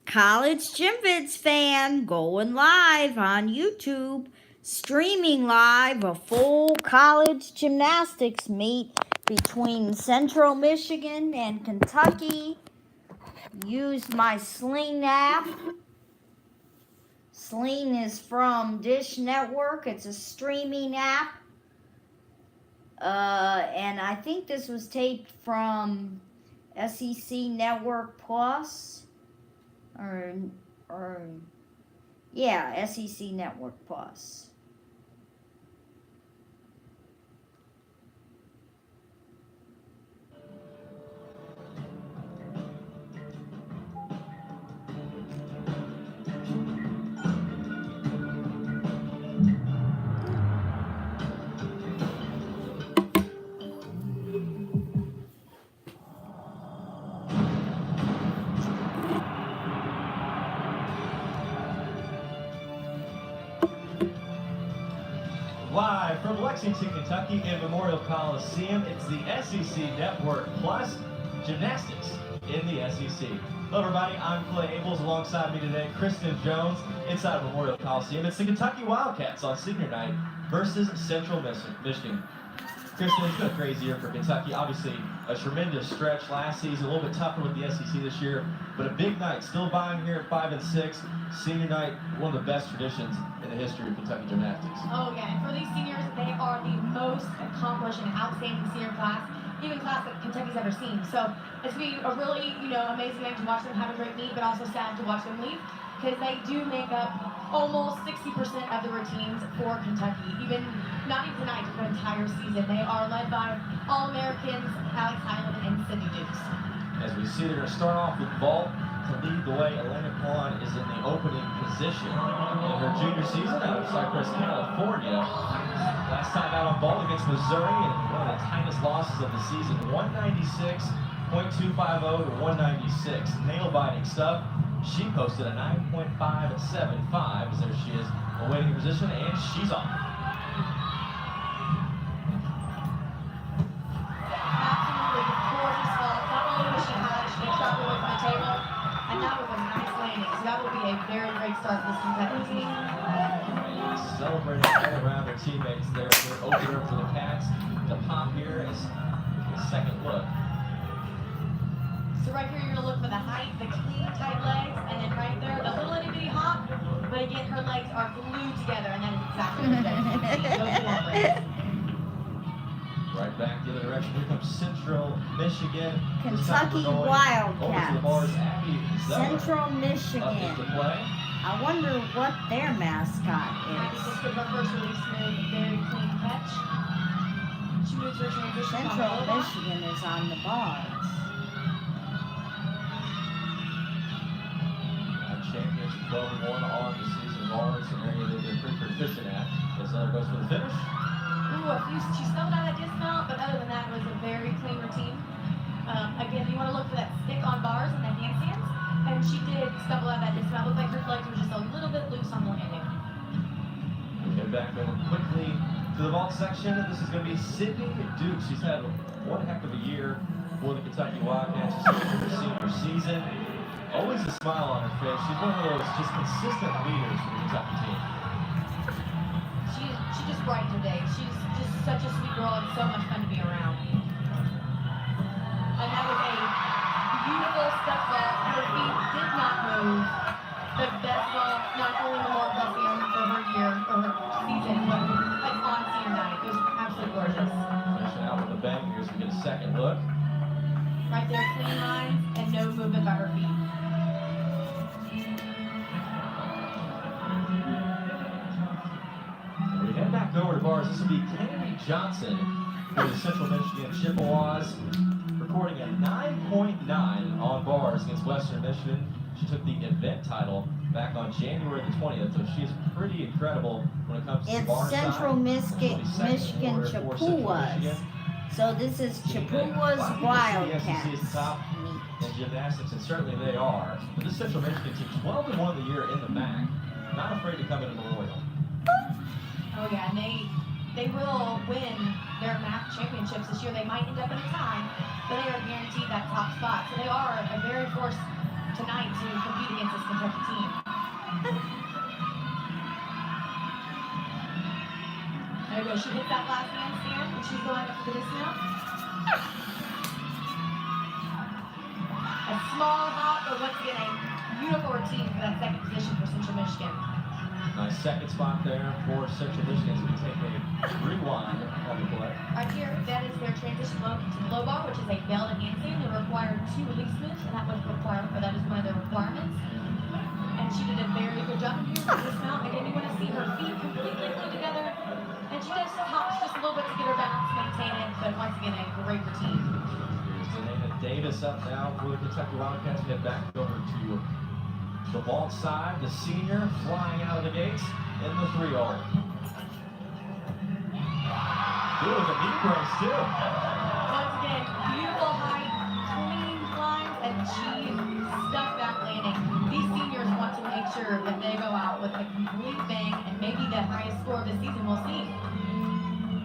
College Gym Vids fan going live on YouTube, streaming live a full college gymnastics meet between Central Michigan and Kentucky. Used my Sling app. Sling is from Dish Network. It's a streaming app. And I think this was taped from SEC Network Plus. Yeah, SEC Network Plus. Live from Lexington, Kentucky in Memorial Coliseum, it's the SEC Network Plus Gymnastics in the SEC. Hello everybody, I'm Clay Abels. Alongside me today, Kristen Jones inside Memorial Coliseum. It's the Kentucky Wildcats on senior night versus Central Michigan. Kristen, it's been a crazy year for Kentucky. Obviously, a tremendous stretch last season, a little bit tougher with the SEC this year, but a big night. Still vying here at 5 and 6. Senior night, one of the best traditions in the history of Kentucky gymnastics. Oh yeah, and for these seniors, they are the most accomplished and outstanding senior class, even class that Kentucky's ever seen. So it's going to be a really, amazing night to watch them have a great meet, but also sad to watch them leave, because they do make up almost 60% of the routines for Kentucky, not even tonight, for the entire season. They are led by All-Americans Alex Highland and Cindy Dukes. As we see, they're going to start off with vault. To lead the way, Elena Kwan is in the opening position in her junior season out of Cypress, California. Last time out on vault against Missouri, and one of the tightest losses of the season, 196.250 to 196. Nail-biting stuff. She posted a 9.575, as there she is awaiting her position, and she's off. Absolutely gorgeous vault. Not only was she high, she did drop away from the table, and that was a nice landing. So that will be a very great start for this Kentucky team. Celebrating all around their teammates there. Their opener for the Cats. The pop here is a second look. So right here, you're going to look for the height, the clean, tight legs, and then right there, the little itty bitty hop. But again, her legs are glued together, and that is exactly what it does. Right back the other direction. Here comes Central Michigan. Kentucky Wildcats. Central Michigan. I wonder what their mascot I is. just did her first release move, very clean catch. She moves her transition. Central Michigan is on the bars. Champions 12-1 on the season bars, an area they've been pretty proficient at. As goes for the finish. She stumbled out of that dismount, but other than that, it was a very clean routine. Again, you want to look for that stick on bars and the handstands, and she did stumble out of that dismount. Looked like her legs were just a little bit loose on the landing. Get back over quickly to the vault section. This is going to be Cindy Dukes. She's had one heck of a year for the Kentucky Wildcats. She's in her senior season. Always a smile on her face. She's one of those just consistent leaders for the Kentucky team. She just brightened her day. She's just such a sweet girl and so much fun to be around. And that was a beautiful step vault. Her feet did not move. The best vault, not only Memorial Coliseum for her year, or her season, but like on senior night. It was absolutely gorgeous. Finishing out with a bang here as we get a second look. Right there, clean lines and no movement by her feet. We head back over to bars. This will be Kennedy Johnson for the Central Michigan Chippewas, recording a 9.9 on bars against Western Michigan. She took the event title back on January the 20th, so she's pretty incredible when it comes to bar It's Central Michigan Chippewas. So this is Chippewas Wildcats. In gymnastics, and certainly they are. But this Central Michigan team, 12-1 of the year in the MAC, not afraid to come into Memorial. Oh yeah, and they will win their MAC championships this year. They might end up in a tie, but they are guaranteed that top spot. So they are a very force tonight to compete against this Kentucky team. There you go. She hits that last handstand and she's going up for the dismount. A small hop, but once again, a beautiful routine for that second position for Central Michigan. Nice second spot there for Central Michigan as we take a rewind on the play. Right here, that is their transition low to the low bar, which is a bell and handstand. They require 2 release moves, and that is one of their requirements. And she did a very good job here for dismount. Again, you want to see her feet completely glued together. And she just hops just a little bit to get her balance, maintain it, but once again, a great routine. Here's Dana Davis up now for the Kentucky Wildcats. We head back over to the vault side. The senior flying out of the gates in the 3-0. Good with a knee brace too. Once again, beautiful height, clean climbs, and she stuck that landing. These seniors want to make sure that they go out with a complete bang and maybe the highest score of the season. We'll see.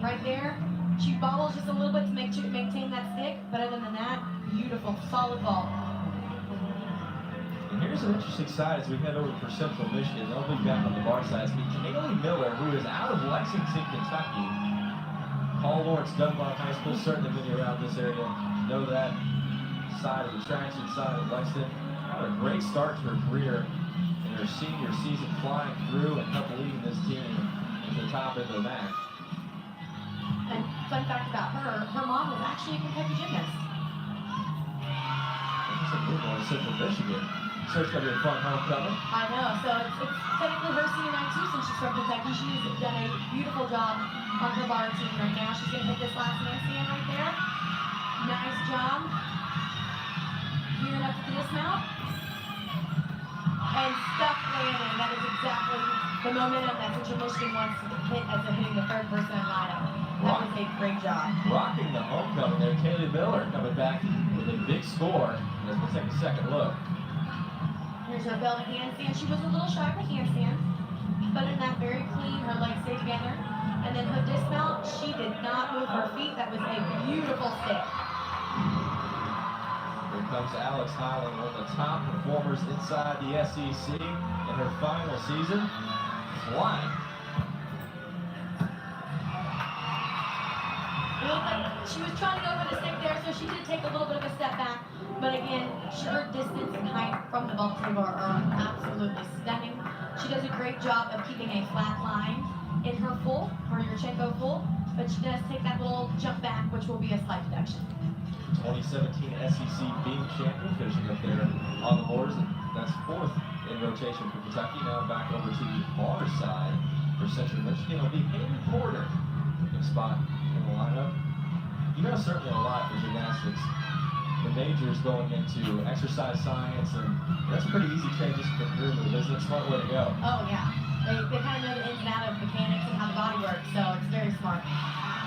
Right there, she bobbles just a little bit to maintain that stick, but other than that, beautiful, solid vault. And here's an interesting side as we head over for Central Michigan. They'll be back on the bar side. It's Kaylee Miller, who is out of Lexington, Kentucky. Paul Lawrence Dunbar High School, certainly many around this area know that side of the traction side of Lexington. Had a great start to her career in her senior season, flying through and helped leading this team to the top end of the MAC. And fun fact about her mom was actually a Kentucky gymnast. That's a good one, Central Michigan. So it's going to be a fun homecoming. I know, so it's technically her senior night too since she's from Kentucky. She's done a beautiful job on her bar team right now. She's going to hit this last handstand right there. Nice job. Gearing up to the dismount. And stuck landing. That is exactly the momentum that Central Michigan wants to hit as they're hitting the third person in lineup. That was a great job. Rocking the homecoming there. Kaylee Miller coming back with a big score. Let's take a second look. Here's her bell and handstand. She was a little shy of a handstand, but in that very clean, her legs stayed together. And then her dismount, she did not move her feet. That was a beautiful stick. Here comes Alex Highland, one of the top performers inside the SEC in her final season. Flying. It looked like she was trying to go for the stick there, so she did take a little bit of a step back. But again, her distance and height from the vault table are absolutely stunning. She does a great job of keeping a flat line in her full, her Yurchenko full, but she does take that little jump back, which will be a slight deduction. 2017 SEC beam champion, finishing up there on the boards. That's fourth in rotation for Kentucky. Now back over to the bar side for Central Michigan. It'll be Haley Porter in spot in the lineup. You know certainly a lot for gymnastics. The majors going into exercise science, and that's a pretty easy transition from career move, isn't it? Smart way to go. Oh yeah, they kind of know the ins and outs of mechanics and how the body works, so it's very smart.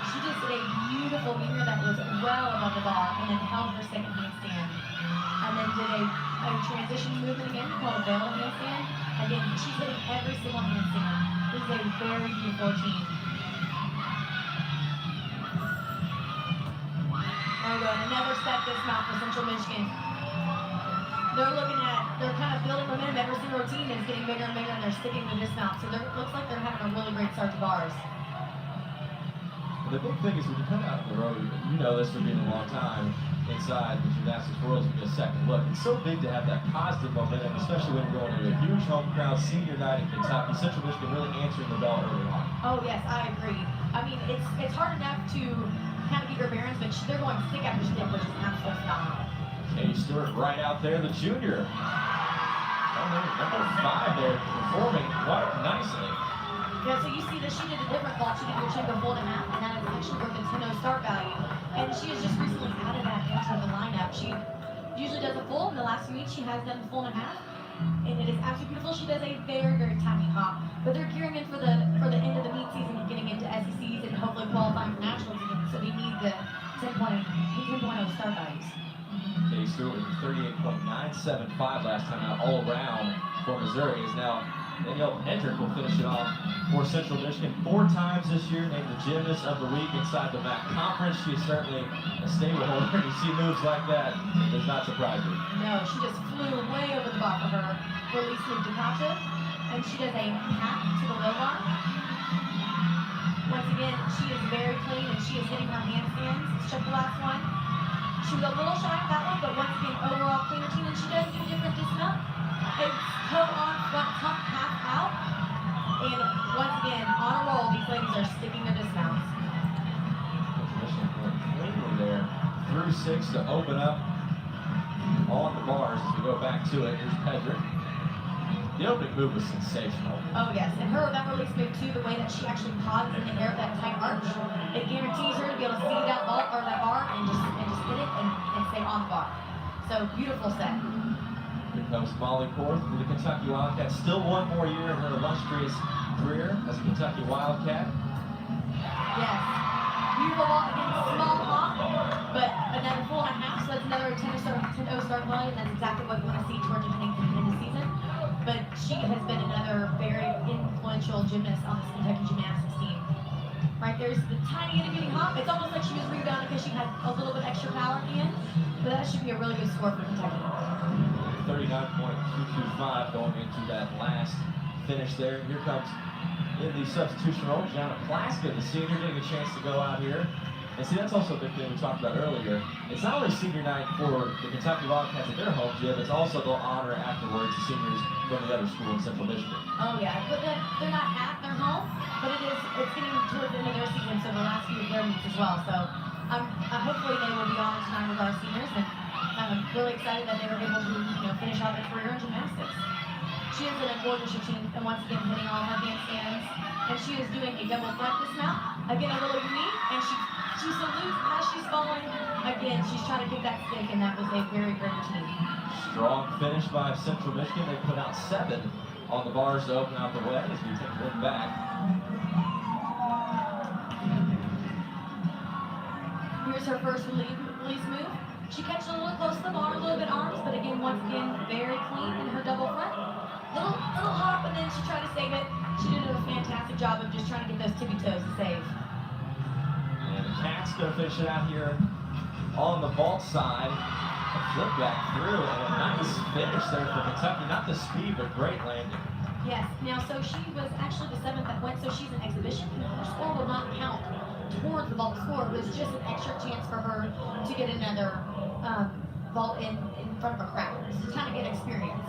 She just did a beautiful mirror that was well above the bar, and then held her second handstand, and then did a transition movement again called a bell handstand. Again, she's hitting every single handstand. This is a very beautiful routine. There we go, and another step dismount for Central Michigan. They're kind of building momentum. Every single routine is getting bigger and bigger, and they're sticking with dismount. So it looks like they're having a really great start to bars. And the big thing is when you come out on the road, you know this for being a long time inside the gymnastics world, it's a second look. It's so big to have that positive momentum, especially when you're going to a huge home crowd, senior night in Kentucky. Central Michigan really answering the bell early on. Oh yes, I agree. I mean, it's hard enough to kind of get your bearings, but they're going stick after stick, which is absolutely phenomenal. Katie Stewart right out there, the junior. Number 5 there, performing quite nicely. Yeah, so you see that she did a different vault. She did Yurchenko full and a half, and that is actually her Nintendo start value. And she has just recently added that into the lineup. She usually does a full. In the last few weeks, she has done full and a half. And it is absolutely beautiful. She does a very, very tiny hop. But they're gearing in for the end of the meet season and getting into SECs and hopefully qualifying for nationals again. So they need the 10.0 start values. Katie Stewart with 38.975 last time out, all around for Missouri. Is now Danielle Hendrick will finish it off for Central Michigan 4 times this year, named the Gymnast of the Week inside the MAC Conference. She is certainly a stable holder. You see moves like that, it does not surprise me. No, she just flew way over the bar for her. release move Dakota, and she does a half to the low bar. Once again, she is very clean and she is hitting her handstands. Let's check the last one. She was a little shy of that one, but once again, overall clean routine, and she does do a different dismount. It's toe on, front tuck, half out. And once again, on a roll, these ladies are sticking their dismounts. Cleanly there, through 6 to open up on the bars as we go back to it. Here's Pedrick. The opening move was sensational. Oh yes, and her that release move too, the way that she actually pauses in the air, that tight arch, it guarantees her to be able to see that ball or that bar and just hit it and stay on the bar. So beautiful set. Here comes Molly Korth for the Kentucky Wildcats. Still one more year in her illustrious career as a Kentucky Wildcat. Yes. Beautiful ball again, small hop, but another 4.5, so that's another 10-0 start line, and that's exactly what you want to see towards the end of the season. But she has been another very influential gymnast on this Kentucky gymnastics team. Right there's the tiny itty bitty hop. It's almost like she was rebounding because she had a little bit extra power at the end. But that should be a really good score for Kentucky. 39.225 going into that last finish there. Here comes in the substitution role, Gianna Plaska, the senior, getting a chance to go out here. And see, that's also a big thing we talked about earlier. It's not only senior night for the Kentucky Wildcats at their home gym, it's also they'll honor afterwards the seniors from the other school in Central Michigan. Oh yeah, but they're not at their home, but it's getting towards the end of their season, so the last few of their meets as well. So hopefully they will be honored tonight with our seniors, and I'm really excited that they were able to finish out their career in gymnastics. She is in a gorgeous routine, and once again hitting all her handstands, and she is doing a double front dismount. Again, a little unique, and she salutes as she's falling. Again, she's trying to get that stick, and that was a very great routine. Strong finish by Central Michigan. They put out 7 on the bars to open out the way as we take a look back. Here's her first release move. She catches a little close to the bar, a little bit arms, but again, once again, very clean in her double front. Little hop, and then she tried to save it. She did a fantastic job of just trying to get those tippy toes to save. And the Cats going to finish it out here on the vault side. A flip back through, and a nice finish there for Kentucky. Not the speed, but great landing. Yes, now so she was actually the 7th that went, so she's an exhibition. Her score will not count towards the vault score. It was just an extra chance for her to get another vault in front of a crowd. Just kind of get experience.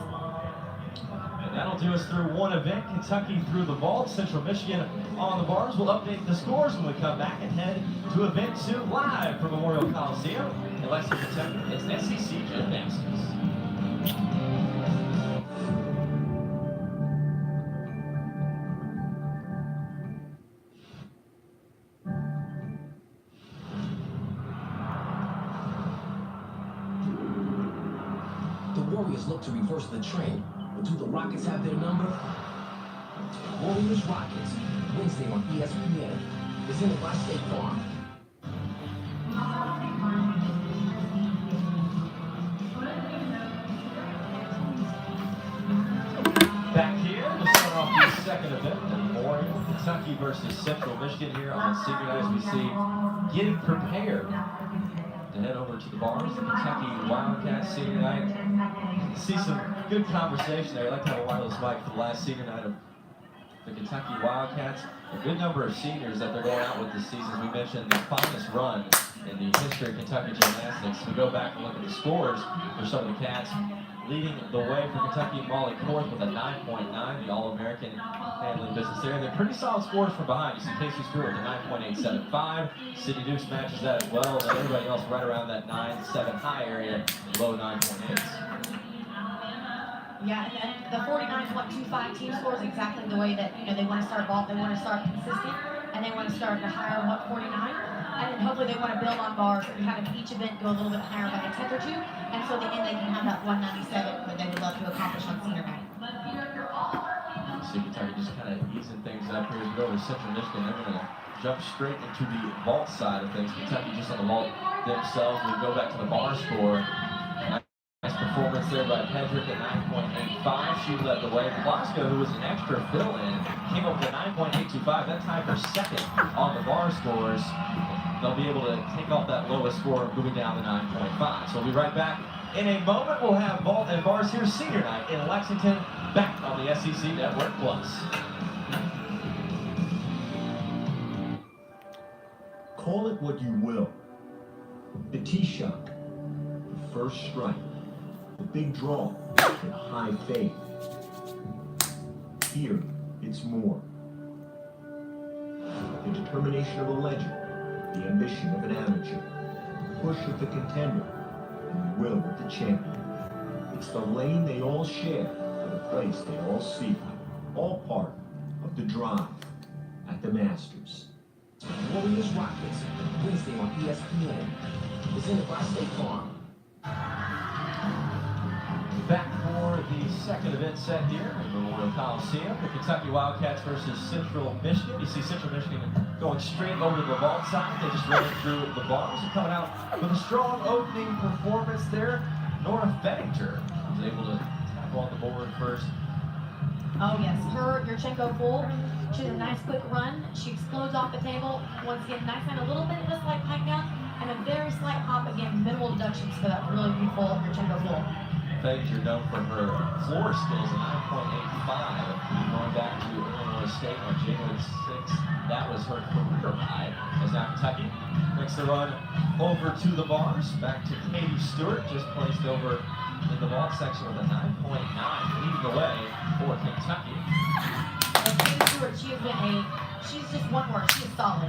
And that'll do us through one event. Kentucky through the vault, Central Michigan on the bars. We'll update the scores when we come back and head to event 2 live from Memorial Coliseum in Lexington, Kentucky. It's SEC Gymnastics. The Warriors look to reverse the trend, but do the Rockets have their number? Warriors Rockets, Wednesday on ESPN. Presented by State Farm. Back here to start off the second event, Memorial Kentucky versus Central Michigan here on senior night as we see getting prepared to head over to the bars. The Kentucky Wildcats senior night. See some good conversation there. I'd like to have a wireless mic for the last senior night of the Kentucky Wildcats. A good number of seniors that they're going out with this season. As we mentioned, the finest run in the history of Kentucky gymnastics. We go back and look at the scores for some of the Cats. Leading the way for Kentucky, Molly Korth with a 9.9, the All-American handling business there. They're pretty solid scores from behind. You see Casey Stewart with a 9.875. Sydney Dukes matches that as well. And everybody else right around that 9.7 high area, low 9.8s. Yeah, and then the 49.25 team scores exactly the way that they want to start vault. They want to start consistent, and they want to start at a higher 49. And then hopefully they want to build on bars and have each event go a little bit higher by a 10th or 2. And so at the end they can have that 197 that they would love to accomplish on senior night. See Kentucky just kind of easing things up here as we go over to Central Michigan. They're going to jump straight into the vault side of things. Kentucky just on the vault themselves. We go back to the bar score. Nice performance there by Pedrick at 9.85. She led the way. Plaska, who was an extra fill-in, came up with a 9.825. That tied for second on the bar scores. They'll be able to take off that lowest score moving down to 9.5. So we'll be right back In a moment, we'll have Vault and Bars here senior night in Lexington, back on the SEC Network Plus. Call it what you will. The tee shot, the first strike, the big draw, the high fade. Here, it's more. The determination of a legend, the ambition of an amateur, the push of the contender, and the will of the champion. It's the lane they all share, and the place they all seek, all part of the drive at the Masters. Warriors Rockets, Wednesday on ESPN. Presented by State Farm. Back for the second event set here at Memorial Coliseum. The Kentucky Wildcats versus Central Michigan. You see Central Michigan going straight over to the vault side. They just ran through the bars and coming out with a strong opening performance there. Nora Fettinger was able to tap on the board first. Oh yes, her Yurchenko full. She has a nice quick run. She explodes off the table. Once again, nice and a little bit of a slight pike down and a very slight hop again. Minimal deductions for that really beautiful Yurchenko full. Fettinger known for her floor skills, a 9.85. Going back to Illinois State on January 6th, that was her career high. As now Kentucky makes the run over to the bars. Back to Katie Stewart, just placed over in the vault section with a 9.9, leading the way for Kentucky. Katie Stewart, she's just one word, she is solid.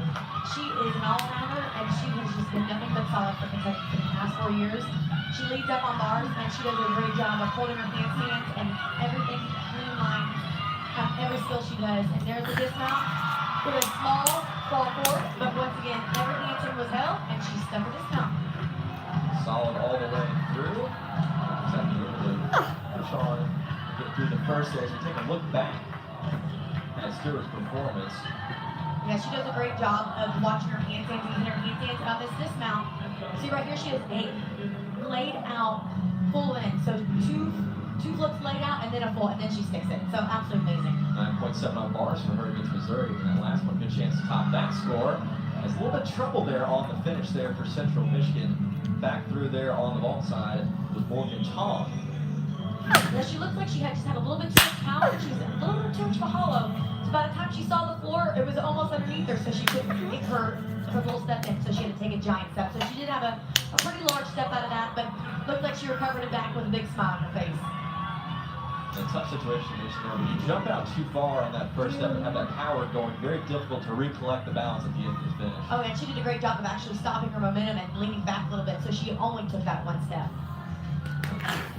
She is an all-rounder, and she has just been nothing but solid for Kentucky for the past 4 years. She leads up on bars, and she does a great job of holding her handstands and everything clean line, every skill she does. And there's a dismount with a small fall forward, but once again, every handstand was held, and she stuck her dismount. Solid all the way through. Kentucky able to push on and get through the first as we take a look back at Stewart's performance. Yeah, she does a great job of watching her handstands, using her handstands on this dismount. See right here, she has a laid out full in. So two flips laid out and then a full, and then she sticks it. So absolutely amazing. 9.7 on bars for her against Missouri in that last one. Good chance to top that score. Has a little bit of trouble there on the finish there for Central Michigan. Back through there on the vault side with Morgan Tong. Yeah, she looked like she had just had a little bit too much power. She was a little bit too much of a hollow. So by the time she saw the floor, it was almost underneath her, so she couldn't get her little step in, so she had to take a giant step. So she did have a pretty large step out of that, but looked like she recovered it back with a big smile on her face. In a tough situation, when you jump out too far on that first step and have that power going, very difficult to recollect the balance at the end of the finish. Oh, and she did a great job of actually stopping her momentum and leaning back a little bit, so she only took that one step.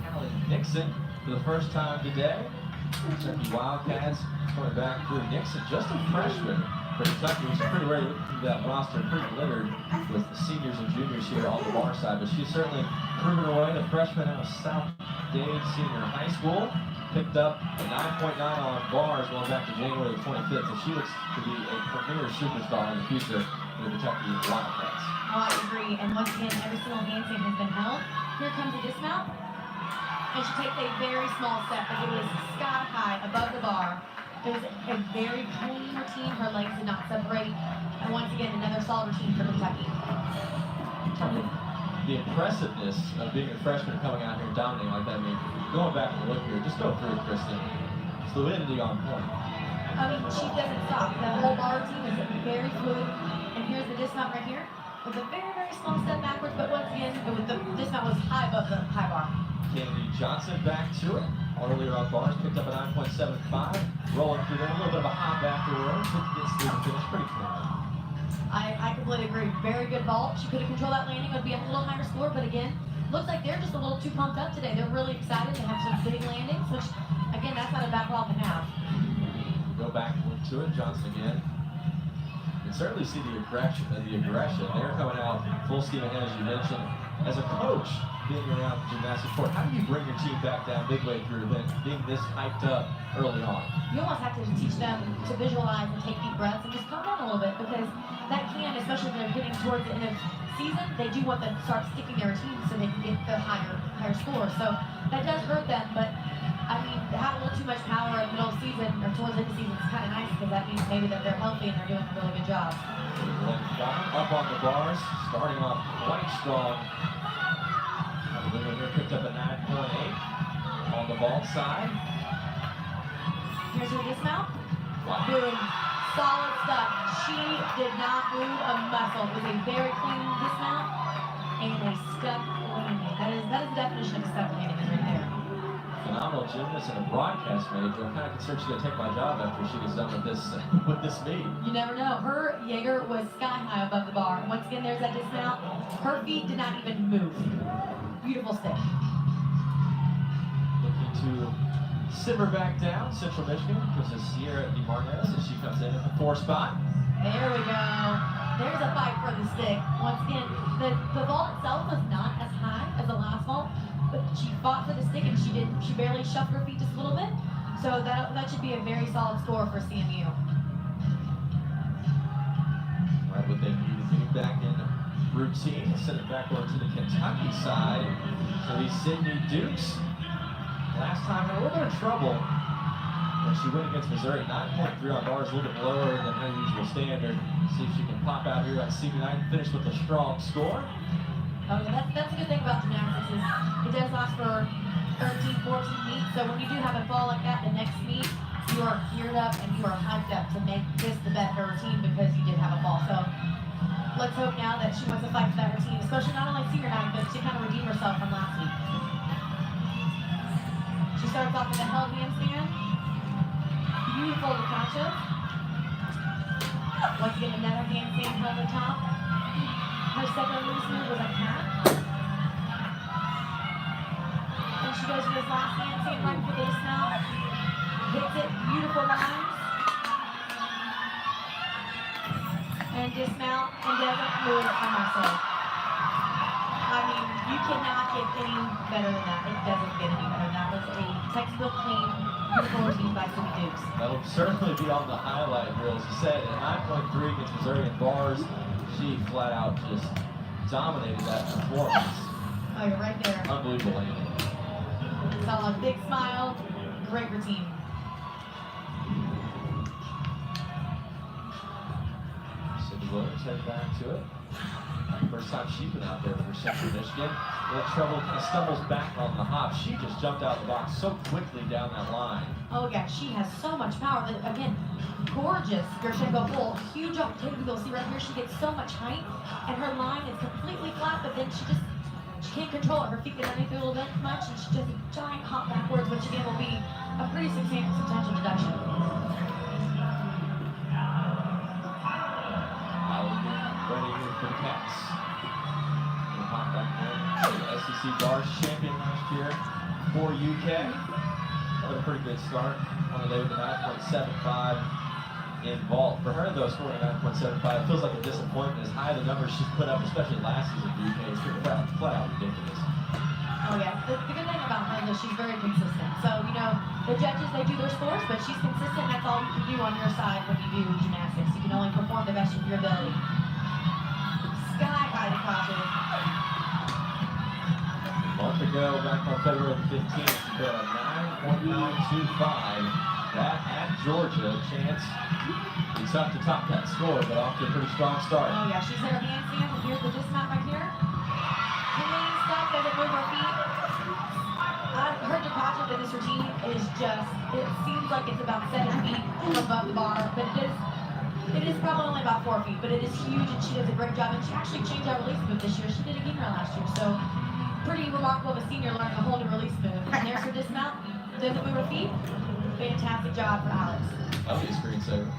Callie Nixon for the first time today. Kentucky Wildcats coming back through Nixon, just a freshman for Kentucky, which is pretty rare. Looking through that roster, pretty littered with the seniors and juniors here on the bar side, but she's certainly proven her way. The freshman out of South Dade Senior High School picked up a 9.9 on bars going back to January 25th, and she looks to be a premier superstar in the future for the Kentucky Wildcats. Oh, I agree. And once again, every single handstand has been held. Here comes a dismount. And she takes a very small step, but it was sky high above the bar. It was a very clean routine. Her legs did not separate. And once again, another solid routine for Kentucky. The impressiveness of being a freshman coming out here and dominating like that. I mean, going back and look here, just go through it, Kristen. Fluidity on point. I mean, she doesn't stop. The whole bar routine is very fluid. And here's the dismount right here with a very, very small step backwards. But once again, the dismount was high above the high bar. Kennedy Johnson back to it. Earlier on bars, picked up a 9.75. Rolling through there, a little bit of a hop afterwards. Gets through the finish pretty clean. I completely agree. Very good vault. She could have controlled that landing. It would be a little higher score, but again, looks like they're just a little too pumped up today. They're really excited. They have some big landings, which, again, that's not a bad vault to have. Go back and look to it. Johnson again. You can certainly see the aggression. They're coming out full steam ahead, as you mentioned. As a coach, being around the gymnastics court, how do you bring your team back down midway through then, being this hyped up early on? You almost have to teach them to visualize and take deep breaths and just calm down a little bit, because that can, especially when they're getting towards the end of season, they do want them to start sticking their routines so they can get the higher score. So that does hurt them, but I mean, to have a little too much power in the middle of the season or towards the end of the season is kind of nice, because that means maybe that they're healthy and they're doing a really good job. Up on the bars, starting off quite strong. Here picked up a 9.8 on the vault side. Here's her dismount. Wow. Boom. Solid stuff. She did not move a muscle. It was a very clean dismount and a stuck landing. That is the definition of a stuck landing right there. Phenomenal gymnast and a broadcast major. I'm kind of concerned she's going to take my job after she gets done with this meet. You never know. Her Jaeger was sky high above the bar. Once again, there's that dismount. Her feet did not even move. Beautiful stick. Looking to simmer back down. Central Michigan goes to Sierra DeMarnez as she comes in at the 4 spot. There we go. There's a fight for the stick. Once again, the vault itself was not as high as the last vault, but she fought for the stick and she barely shuffled her feet just a little bit. So that should be a very solid score for CMU. Right, what they need to get back in routine. Send it back over to the Kentucky side. So these Sydney Dukes last time had a little bit of trouble when she went against Missouri. 9.3 on bars, a little bit lower than her usual standard. See if she can pop out here on senior night and finish with a strong score. Oh yeah, that's a good thing about gymnastics is it does last for 13, 14 meets. So when you do have a fall like that, the next meet, you are geared up and you are hyped up to make this the best of her routine because you did have a fall. So let's hope now that she wants to fight for that routine, especially not only senior night, but to kind of redeem herself from last week. She starts off with a held handstand. Beautiful to catch up. Once again, another handstand held on top. Her second loose move was a cat. And she goes to this last handstand right for the dismount. Hits it, beautiful lines. And dismount and doesn't move a muscle. I mean, you cannot get any better than that. It doesn't get any better than that. That was a textbook clean, beautiful routine by Sydney Dukes. That'll certainly be on the highlight reel. As you said, at 9.3 against Missouri in bars, she flat out just dominated that performance. Oh, you're right there. Unbelievable landing. Solid, big smile, great routine. Cindy Williams headed back to it. First time she's been out there for Central Michigan. A little trouble, kind of stumbles back on the hop. She just jumped out of the box so quickly down that line. Oh yeah, she has so much power. Again, gorgeous Gershenko full, huge uptake. You'll see right here, she gets so much height, and her line is completely flat, but then she can't control it. Her feet get underneath her a little bit much, and she does a giant hop backwards, which again will be a pretty substantial deduction. Ready here for the Cats. We'll hop back there. The SEC Bars champion last year for UK. Had a pretty good start on the day with a 9.75 in vault. For her, though, scoring a 9.75 feels like a disappointment as high the numbers she's put up, especially last season for UK. It's pretty flat out ridiculous. Oh yeah, the good thing about her is she's very consistent. So, you know, the judges, they do their scores, but she's consistent. That's all you can do on your side when you do gymnastics. You can only perform the best of your ability. Sky high deposit. A month ago, back on February 15th, she put a 9.925. That at Georgia, chance it's tough to top that score, but off to a pretty strong start. Oh yeah, she's her handstand. Here's the dismount right here. Clean stuff, doesn't move her feet. Her deposit in this routine is just, it seems like it's about 7 feet above the bar, but it is probably only about 4 feet, but it is huge and she does a great job. And she actually changed our release move this year. She did a gainer last year, so pretty remarkable of a senior learning a whole new release move. And there's her dismount, doesn't move her feet. Fantastic job for Alex. That'll be a screensaver.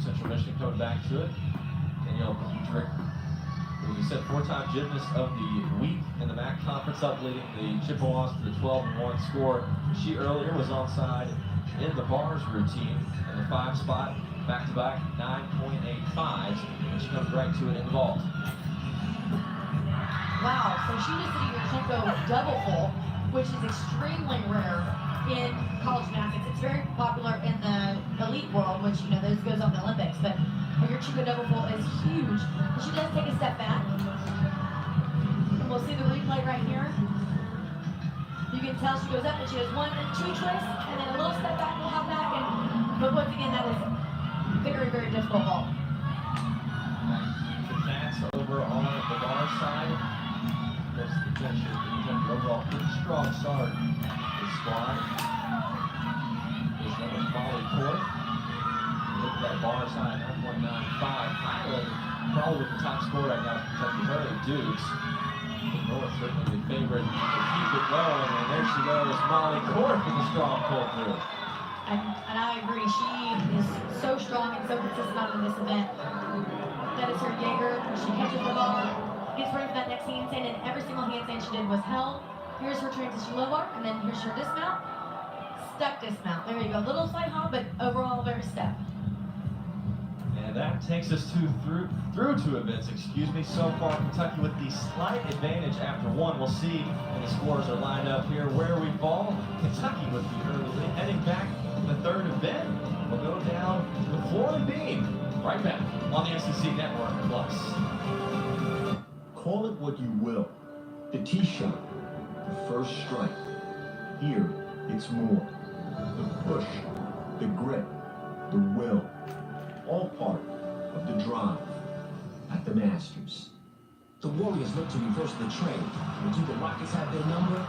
Central Michigan coming back to it. Danielle Dietrich, as you said, 4-time gymnast of the week in the MAC conference, up leading the Chippewas to the 12-1 score. She earlier was onside in the bars routine in the 5 spot, back-to-back 9.85s, and she comes right to it in the vault. Wow, so she just did a Gershenko double full, which is extremely rare in college gymnastics. It's very popular in the elite world, which, you know, this goes on the Olympics, but her Gershenko double full is huge. And she does take a step back. And we'll see the replay right here. You can tell she goes up and she does 1 and 2 twists, and then a little step back and hop back. But once again, that is very, very difficult vault. The Cats over on the bar side. There's the finisher, overall pretty strong start. The squad. This number Molly Court. Look at that bar side, 9.95. Highland probably with the top score right now for Kentucky. Her Dukes. The North certainly the favorite to keep it going. And there she goes, Molly Court with a strong pull through. And I agree. She is so strong and so consistent in this event. That is her Jaeger. She catches the bar, gets ready for that next handstand, and every single handstand she did was held. Here's her transition low bar, and then here's her dismount. Step dismount. There you go. Little slight hop, but overall very step. And that takes us through two events, so far Kentucky with the slight advantage after one. We'll see when the scores are lined up here where we fall. Kentucky with the early lead. Heading back to the third event, we'll go down to the floor and beam. Right back on the SEC Network Plus. Call it what you will. The tee shot, the first strike. Here, it's more. The push, the grip, the will. All part of the drive at the Masters. The Warriors look to reverse the trend, but do the Rockets have their number?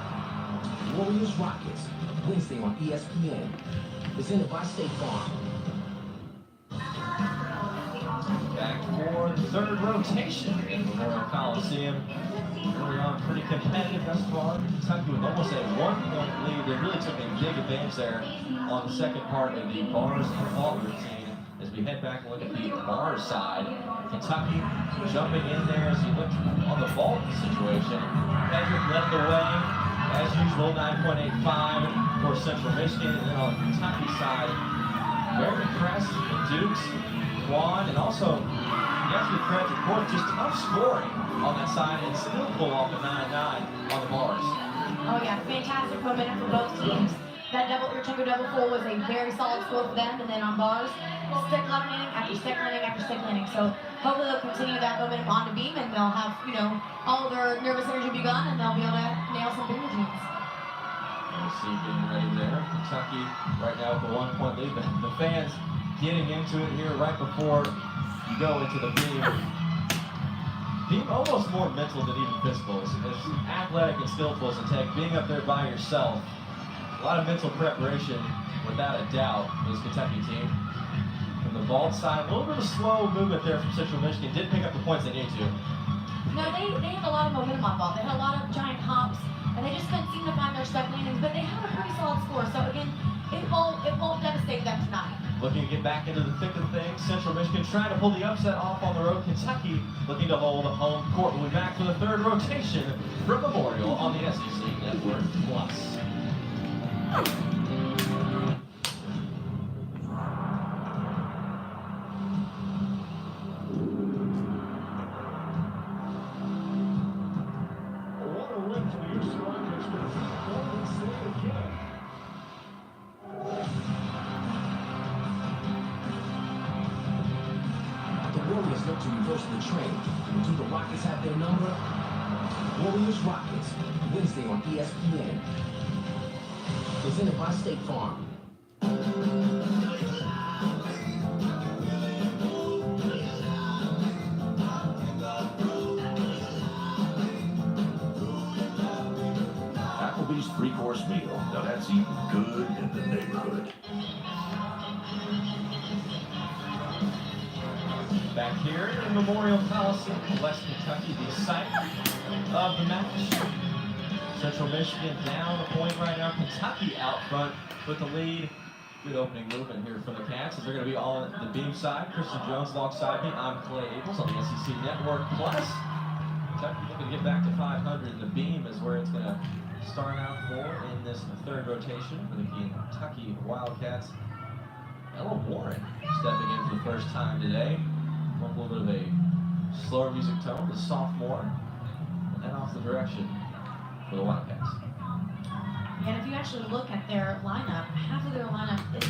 Warriors Rockets, Wednesday on ESPN. Presented by State Farm. Back for the third rotation in Memorial Coliseum. Early on, pretty competitive thus far. Kentucky with almost a 1-point lead. They really took a big advantage there on the second part of the bars and vault routine. As we head back and look at the bars side, Kentucky jumping in there as you look on the vault situation. Hedrick led the way, as usual, 9.85 for Central Michigan. And then on the Kentucky side, very impressed with Dukes, Quan, and also, you have to give credit to Court, just tough scoring on that side and still pull off a 9-9 on the bars. Oh yeah, fantastic momentum for both teams. That your Tango double full was a very solid score for them, and then on bars, stick landing after stick landing after stick landing. So hopefully they'll continue that momentum on the beam, and they'll have, all of their nervous energy be gone, and they'll be able to nail some big routines. We'll see being ready there. Kentucky right now with a 1-point lead. The fans getting into it here right before you go into the beam. Being almost more mental than even physical. As athletic and skillful as it takes, being up there by yourself. A lot of mental preparation, without a doubt, for this Kentucky team. From the vault side, a little bit of a slow movement there from Central Michigan. Did pick up the points they need to. No, they had a lot of momentum on vault. They had a lot of giant hops, and they just couldn't seem to find their step landings. But they had a pretty solid score. So again, it won't devastate them tonight. Looking to get back into the thick of things. Central Michigan trying to pull the upset off on the road. Kentucky looking to hold home court. We'll be back for the third rotation from Memorial on the SEC Network Plus. What a win for the Houston Rockets, but don't say it again. The Warriors look to reverse the trend, but do the Rockets have their number? Warriors Rockets, Wednesday on ESPN. Presented by State Farm. Applebee's three-course meal. Now that's eating good in the neighborhood. Back here in Memorial Coliseum, West Kentucky, the site of the match. Central Michigan down a point right now. Kentucky out front with the lead. Good opening movement here from the Cats as they're going to be on the beam side. Kristen Jones alongside me. I'm Clay Abels on the SEC Network Plus. Kentucky looking to get back to 500. The beam is where it's going to start out for in this third rotation for the Kentucky Wildcats. Ella Warren stepping in for the first time today. A little bit of a slower music tone, the sophomore, and off the direction for the Wildcats. And if you actually look at their lineup, half of their lineup is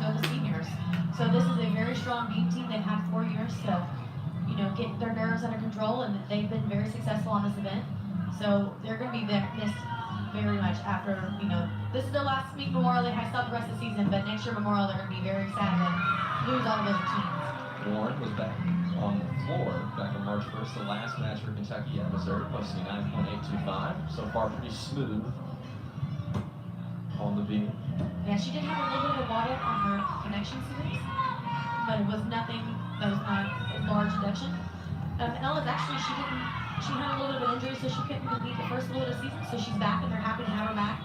those seniors. So this is a very strong beam team. They've had 4 years to, get their nerves under control, and they've been very successful on this event. So they're going to be missed very much after, this is their last meet Memorial. They have stopped the rest of the season, but next year Memorial, they're going to be very sad to lose all of those routines. Warren was back. on the floor back on March 1st, the last match for Kentucky at Missouri, posting 9.825. So far, pretty smooth on the beam. Yeah, she did have a little bit of a wobble on her connection series, but it was nothing that was not a large deduction. Ella's actually, she had a little bit of an injury, so she couldn't compete the first little bit of the season, so she's back, and they're happy to have her back.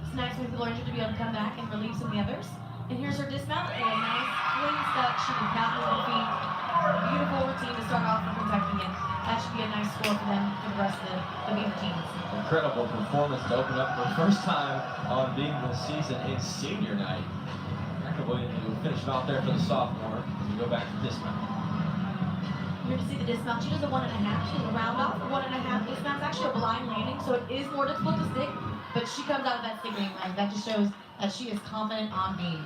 It's nice when people are injured to be able to come back and relieve some of the others. And here's her dismount, and a nice clean step. She did not move her feet. Beautiful routine to start off for Kentucky, and that should be a nice score for them for the rest of the Beaver teams. Incredible performance to open up for the first time on being this season in senior night. McAvoy will finish it off there for the sophomore as we go back to dismount. Here to see the dismount. She does a 1.5. She does a round off. A 1.5 dismount. It's actually a blind landing, so it is more difficult to stick, but she comes out of that sticking leg. That just shows that she is confident on beam.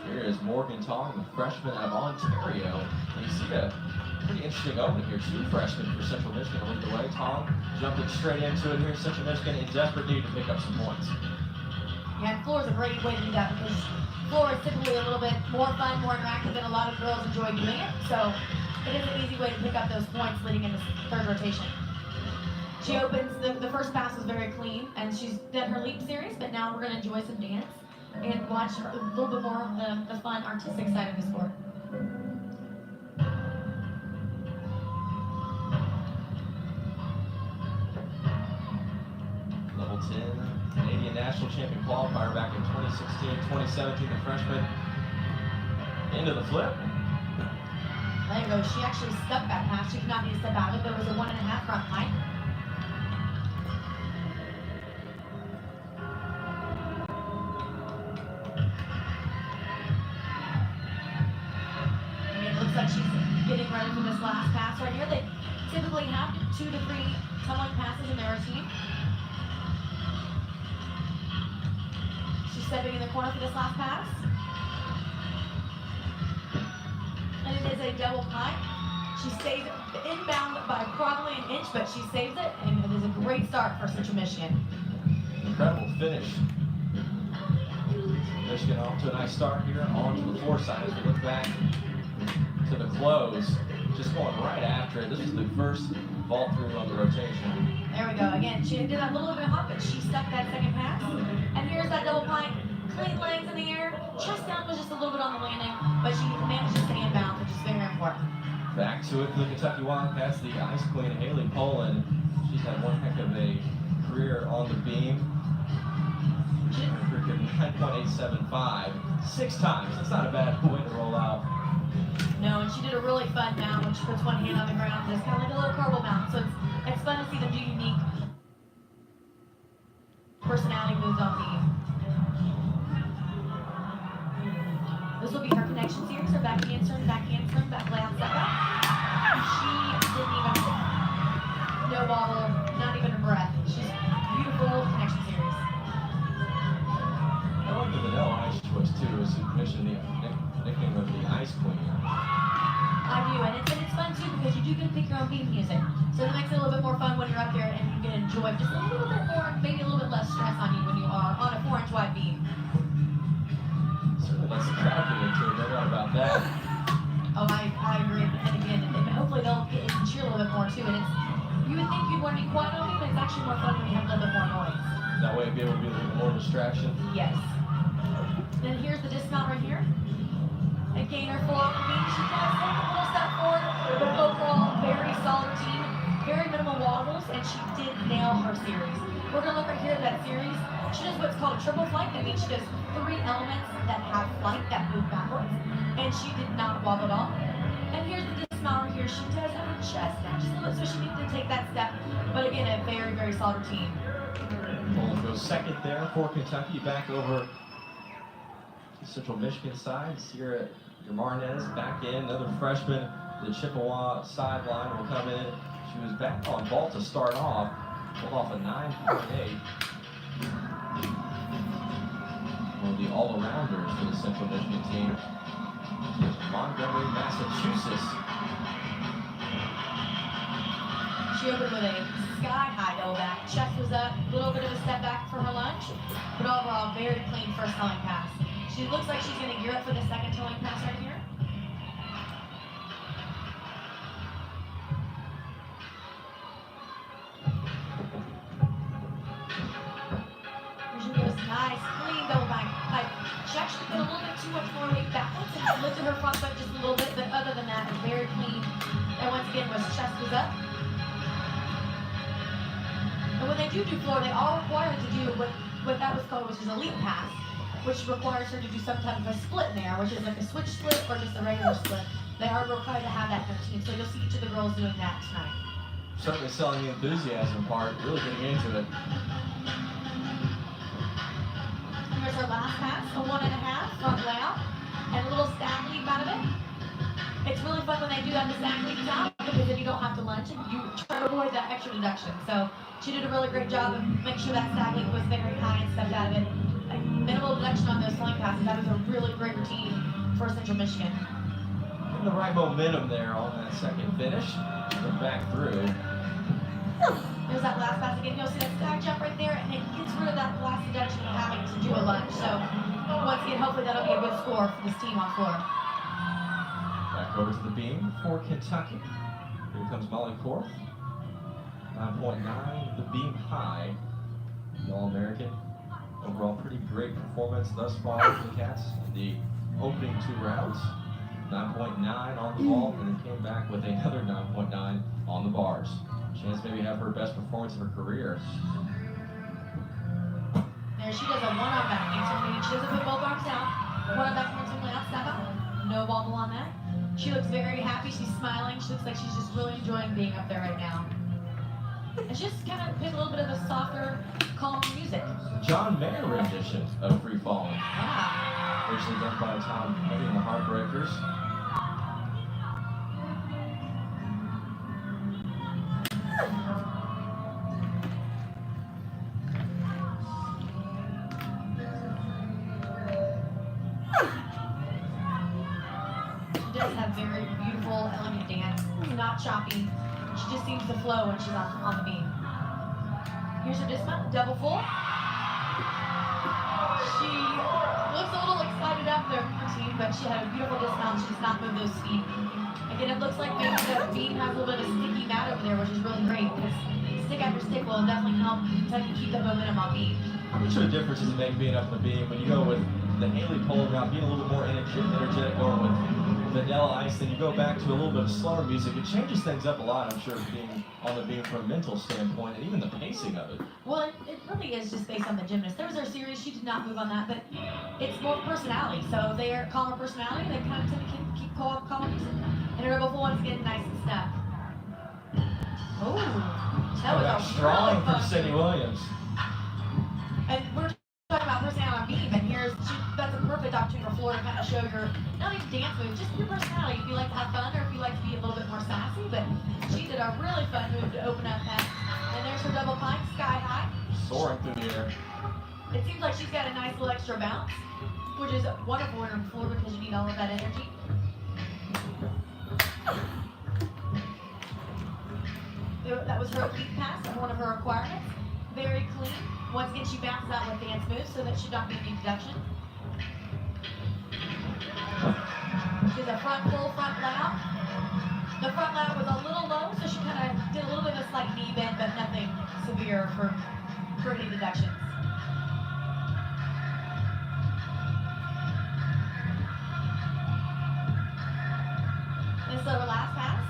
Here is Morgan Tong, the freshman out of Ontario. And you see a pretty interesting opening here. 2 freshmen for Central Michigan lead the way. Tong jumping straight into it here. Central Michigan in desperate need to pick up some points. Yeah, and floor is a great way to do that because floor is typically a little bit more fun, more interactive, and a lot of girls enjoy doing it. So it is an easy way to pick up those points leading into third rotation. She opens, the first pass was very clean, and she's done her leap series, but now we're going to enjoy some dance and watch a little bit more of the fun, artistic side of the sport. Level 10, Canadian national champion qualifier back in 2016, 2017, the freshman into the flip. There you go. She actually stepped that pass. She did not need to step out of it. There was a 1.5 front line. Like she's getting ready for this last pass right here. They typically have 2 to 3 tumbling passes in their routine. She's stepping in the corner for this last pass. And it is a double climb. She stays inbound by probably an inch, but she saves it, and it is a great start for Central Michigan. Incredible finish. Michigan off to a nice start here onto the floor side as we look back to the close, just going right after it. This is the first vault through on the rotation. There we go. Again, she did that little bit of hop, but she stuck that second pass. And here's that double plank. Clean legs in the air. Chest down was just a little bit on the landing, but she managed to stay in bounds, which is very important. Back to it for the Kentucky Wildcats, the ice queen, Haley Poland. She's had one heck of a career on the beam. Her career 9.875 6 times. That's not a bad way to roll out. No, and she did a really fun mount when she puts one hand on the ground. It's kind of like a little carbo mount, so it's fun to see them do unique personality moves on beam. This will be her connection series, her back handspring, back layout step back. She didn't even, no wobble, not even a breath. She's beautiful connection series. I like the vanilla ice choice too, as you mentioned the nickname of the ice queen. I do, and it's fun too because you do get to pick your own beam music. So it makes it a little bit more fun when you're up there and you can enjoy just a little bit more, maybe a little bit less stress on you when you are on a 4-inch wide beam. Certainly lets the crowd get into it, no doubt about that. Oh, I agree. And again, and hopefully they'll get and cheer a little bit more too. And you would think you'd want to be quiet on beam, but it's actually more fun when you have a little bit more noise. That way it'd be able to be a little more distraction. Yes. Then here's the dismount right here. Again, her full off the beam. She does take a little step forward, but overall, very solid routine, very minimal wobbles, and she did nail her series. We're going to look right here at that series. She does what's called a triple flight. That means she does 3 elements that have flight that move backwards, and she did not wobble at all. And here's the dismount right here. She does have her chest down just a little bit, so she needs to take that step. But again, a very, very solid routine. Poland goes second there for Kentucky, back over the Central Michigan side. Sierra Martinez back in, another freshman. The Chippewa sideline will come in. She was back on vault to start off, pulled off a 9.8. One of the all-arounders for the Central Michigan team. Montgomery, Massachusetts. She opened with a sky-high double back. Chest was up, a little bit of a step back for her lunge, but overall, very clean first towing pass. She looks like she's going to gear up for the second towing pass right here. she went more weight backwards and lifted her front foot just a little bit, but other than that, it's very clean. And once again, her chest was up. And when they do floor, they are required to do what that was called, which is a leap pass, which requires her to do some type of a split in there, which is like a switch split or just a regular split. They are required to have that in their team, so you'll see each of the girls doing that tonight. Certainly selling the enthusiasm part, really getting into it. Here's our last pass, a 1.5 front layout, and a little stack leap out of it. It's really fun when they do that, the stack leap out, because then you don't have to lunge and you try to avoid that extra deduction. So she did a really great job of making sure that stack leap was very high and stepped out of it. Like, minimal deduction on those sling passes. That was a really great routine for Central Michigan. And the right momentum there on that second finish. Come back through. There's that last pass again. You'll see that stack jump right there, and it gets rid of that last deduction of having to do a lunge. So once again, hopefully that'll be a good score for this team on floor. Back over to the beam for Kentucky. Here comes Molly Korth. 9.9, the beam high. The All-American. Overall, pretty great performance thus far for the Cats in the opening 2 rounds. 9.9 on the ball, and then came back with another 9.9 on the bars. Chance maybe have her best performance of her career. There she does a one-arm back handspring, meaning she doesn't put both arms down. One-arm back handspring layout, step out. No wobble on that. She looks very happy. She's smiling. She looks like she's just really enjoying being up there right now. And she just kind of pick a little bit of the softer, calm music. John Mayer rendition of Free Falling. Yeah. Originally done by Tom Petty and the Heartbreakers. She does have very beautiful, elegant dance. Not choppy. She just seems to flow when she's on the beam. Here's her dismount, double full. She looks a little excited after their routine, but she had a beautiful dismount. She does not move those feet. Again, it looks like maybe the beam has a little bit of a sticky mat over there, which is really great, because stick after stick will definitely help Kentucky keep that momentum on beam. How much of a difference does it make being up on the beam when you go with the Haley pulling out, being a little bit more energetic, or with Vanilla Ice, then you go back to a little bit of slower music? It changes things up a lot, I'm sure, being on the beam from a mental standpoint, and even the pacing of it. Well, it really is just based on the gymnast. There was our series, she did not move on that, but it's more personality. So they are calmer personality, they kind of tend to keep calmer music. And her double full once again, nice and snap. Oh, that was a strong really from fun Cindy move. Williams. And we're talking about personality on beam, and that's a perfect opportunity for Florida to kind of show your, not even dance moves, just your personality. If you like to have fun or if you like to be a little bit more sassy, but she did a really fun move to open up that. And there's her double pike, sky high. Soaring through the air. It seems like she's got a nice little extra bounce, which is wonderful in her floor because you need all of that energy. That was her lead pass, one of her requirements. Very clean. Once again, she bounces out with dance moves, so that should not be any deduction. She has a full front layout. The front layout was a little low, so she kind of did a little bit of a slight knee bend, but nothing severe for any deductions. This is our last pass.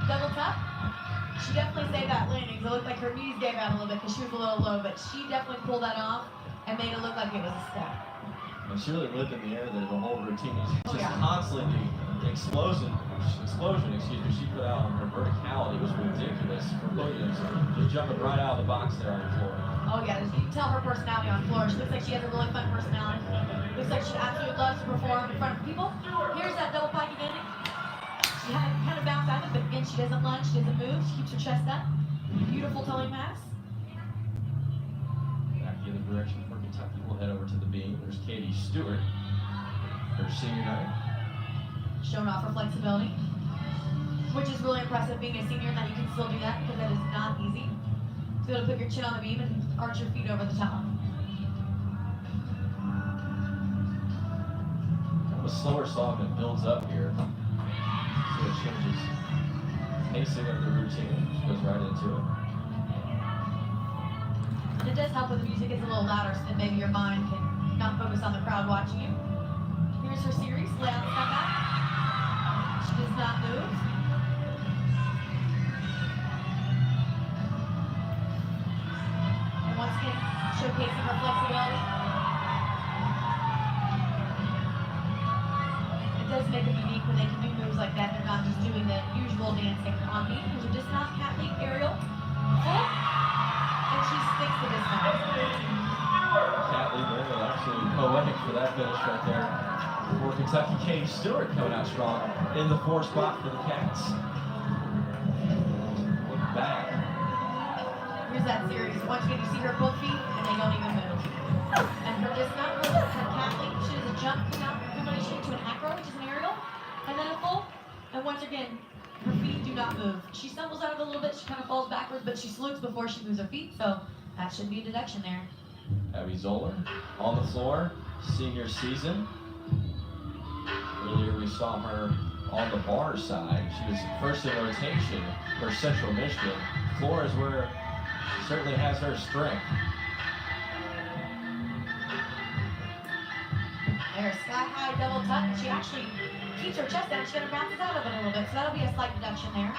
Double tuck. She definitely saved that landing. It looked like her knees gave out a little bit because she was a little low, but she definitely pulled that off and made it look like it was a step. And she really lived in the air there, the whole routine. It's just Yeah. constantly the explosion, she put out on her verticality was ridiculous for Williams. Just jumping right out of the box there on the floor. Oh yeah, you can tell her personality on the floor. She looks like she has a really fun personality. Looks like she absolutely loves to perform in front of people. Here's that double pike again. She kind of bounced out of it, but again, she doesn't lunge, she doesn't move, she keeps her chest up. Beautiful towing pass. Back the other direction for Kentucky. We'll head over to the beam. There's Katie Stewart, her senior night. Showing off her flexibility, which is really impressive being a senior, and that you can still do that because that is not easy. To be able to put your chin on the beam and arch your feet over the top. Kind of a slower song that builds up here. So it changes pacing of the routine. She goes right into it. And does help when the music is a little louder, so that maybe your mind can not focus on the crowd watching you. Here's her series. Lay out the step back. She does not move. And once again, showcasing her flexibility. It does make them unique when they can do moves like that. They're not just doing the usual dancing on beat. Here's a dismount, cat leap, aerial, full, and she sticks the dismount. Cat leap aerial, absolutely poetic for that finish right there. For Kentucky, Katie Stewart coming out strong in the 4 spot for the Cats. Look back. Here's that series. Once again, you see her both feet, and they don't even move. And her dismount, her cat leap, she does a jump, combination to an acro, which is an aerial, and then a full. And once again, her feet do not move. She stumbles out of it a little bit, she kind of falls backwards, but she salutes before she moves her feet, so that should be a deduction there. Abby Zoller on the floor, senior season. Earlier we saw her on the bar side. She was first in rotation for Central Michigan. Floor is where she certainly has her strength. There's sky-high double tuck. She actually keeps her chest down. She kind of bounces out of it a little bit, so that'll be a slight deduction there.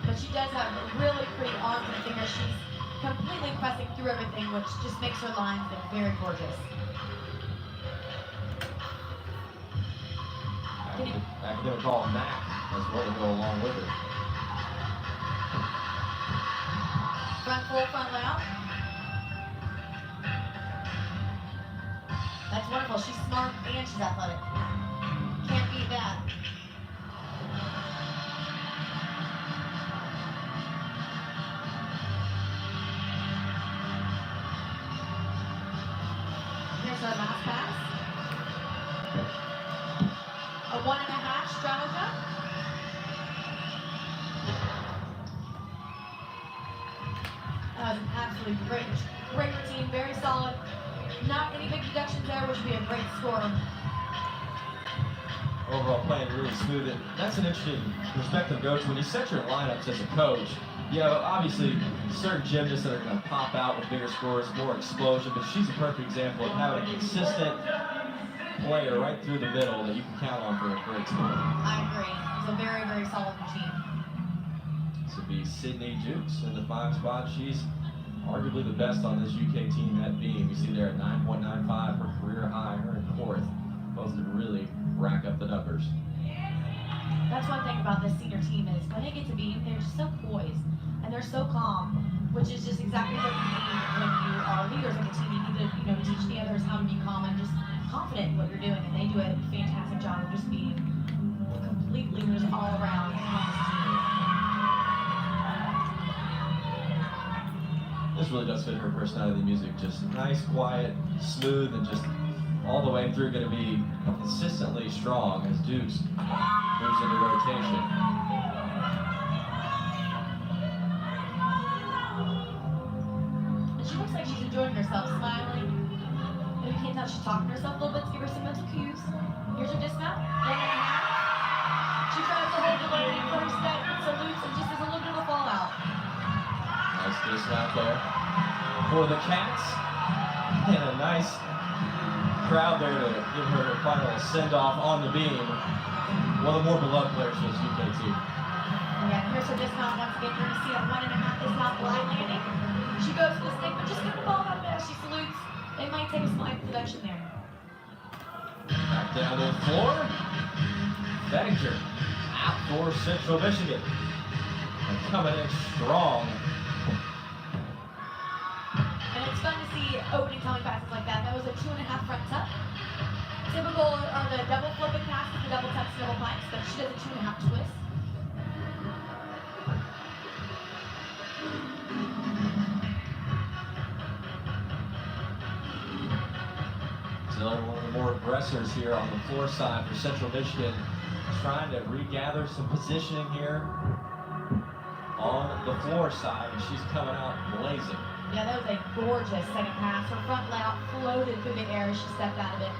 But she does have really pretty arms and fingers. She's completely pressing through everything, which just makes her lines look very gorgeous. Academic call Mac as well to go along with it. Front full, front layout. That's wonderful. She's smart and she's athletic. Can't beat that. Here's our last pass. A 1.5 straddle jump. That was an absolutely great routine, very solid. Not any big deductions there, which would be a great score. Overall playing really smooth. And that's an interesting perspective, Coach. When you set your lineups as a coach, you have obviously certain gymnasts that are going to pop out with bigger scores, more explosion, but she's a perfect example of having a consistent player right through the middle that you can count on for a great score. I agree. It's a very, very solid routine. This would be Sydney Jukes in the 5 spot. She's arguably the best on this UK team at beam. You see there at 9.95, her career high, her and Fourth, both to really rack up the numbers. That's one thing about this senior team is when they get to beam, they're just so poised and they're so calm, which is just exactly what you need when you are leaders of a team. You need to, teach the others how to be calm and just confident in what you're doing, and they do a fantastic job of just being complete leaders all around on this team. This really does fit her personality, the music. Just nice, quiet, smooth, and just all the way through going to be consistently strong as Dukes moves into rotation. And she looks like she's enjoying herself, smiling. And you can't tell she's talking to herself a little bit to give her some mental cues. Here's her dismount, 1.5. She tries to hold the line for her step, salutes, and just has a little bit of a fallout. Nice dismount there for the Cats. And a nice crowd there to give her a final send-off on the beam. One of the more beloved players for this UK team. Yeah, here's her dismount once again. You're going to see a 1.5 dismount blind landing. She goes for the stick, but just gonna fall out of there. She salutes. They might take a slight deduction there. Back down to the floor. Bettinger out for Central Michigan. And coming in strong. And it's fun to see opening tummy passes like that. That was a 2.5 front tuck. Typical are the double flipping passes, the double tucks, double planks, but she does a 2.5 twist. Ziller, one of the more aggressors here on the floor side for Central Michigan, trying to regather some positioning here on the floor side, and she's coming out blazing. Yeah, that was a gorgeous second pass. Her front layout floated through the air as she stepped out of it.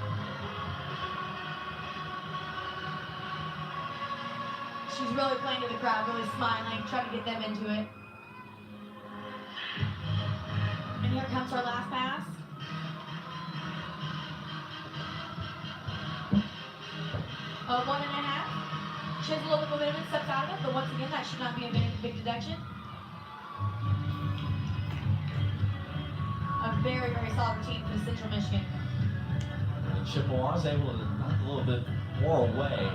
She's really playing to the crowd, really smiling, trying to get them into it. comes our last pass. A 1.5. She has a little bit of momentum and steps out of it, but once again, that should not be a big deduction. A very, very solid routine for Central Michigan. And Chippewas able to knock a little bit more away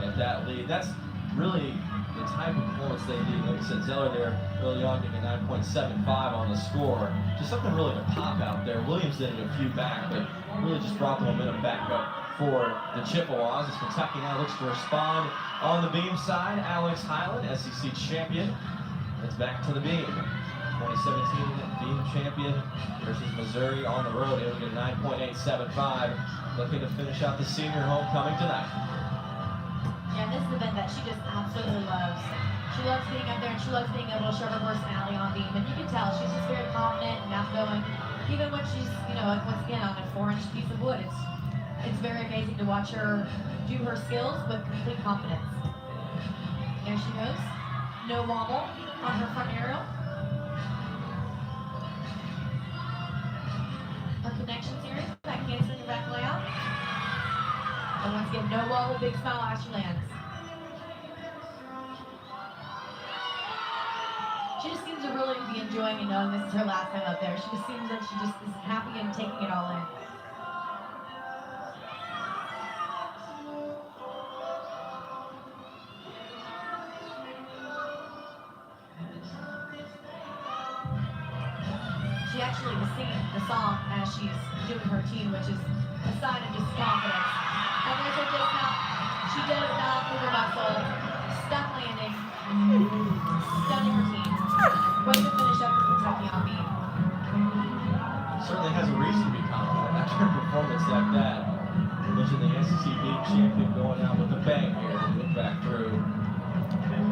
at that lead. That's really the type of performance they need. Like I said, Zeller there early on getting a 9.75 on the score. Just something really to pop out there. Williams did it a few back, but really just brought the momentum back up for the Chippewas as Kentucky now looks to respond on the beam side. Alex Highland, SEC champion, heads back to the beam. 2017 beam champion versus Missouri on the road. Able to get a 9.875. Looking to finish out the senior homecoming tonight. Yeah, this is the event that she just absolutely loves. She loves being up there and she loves being able to show her personality on beam. And you can tell she's just very confident and outgoing. Even when she's, once again on a 4-inch piece of wood, it's very amazing to watch her do her skills with complete confidence. There she goes. No wobble on her front aerial. Her connection series, that cancer in her back layout. And once again, no wobble, big smile as she lands. She just seems to really be enjoying and knowing this is her last time up there. She just seems like she just is happy and taking it all in. She actually is singing the song as she's doing her routine, which is a sign of just confidence. And there's her dismount. She does not move her muscle. Stuck landing. Stunning routine. Way to finish up for Kentucky on beam. Certainly has a reason to be confident after a performance like that. You mentioned the SEC beam champion going out with a bang here. Look back through.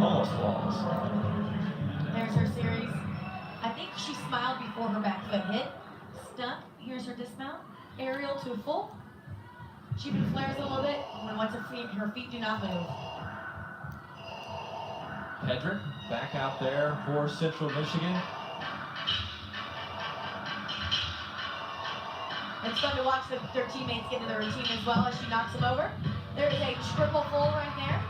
Almost flawless. There's her series. I think she smiled before her back foot hit. Stuck. Here's her dismount. Aerial to full. She even flares a little bit when once her feet do not move. Hedrick back out there for Central Michigan. It's fun to watch their teammates get into their routine as well as she knocks them over. There is a triple full right there.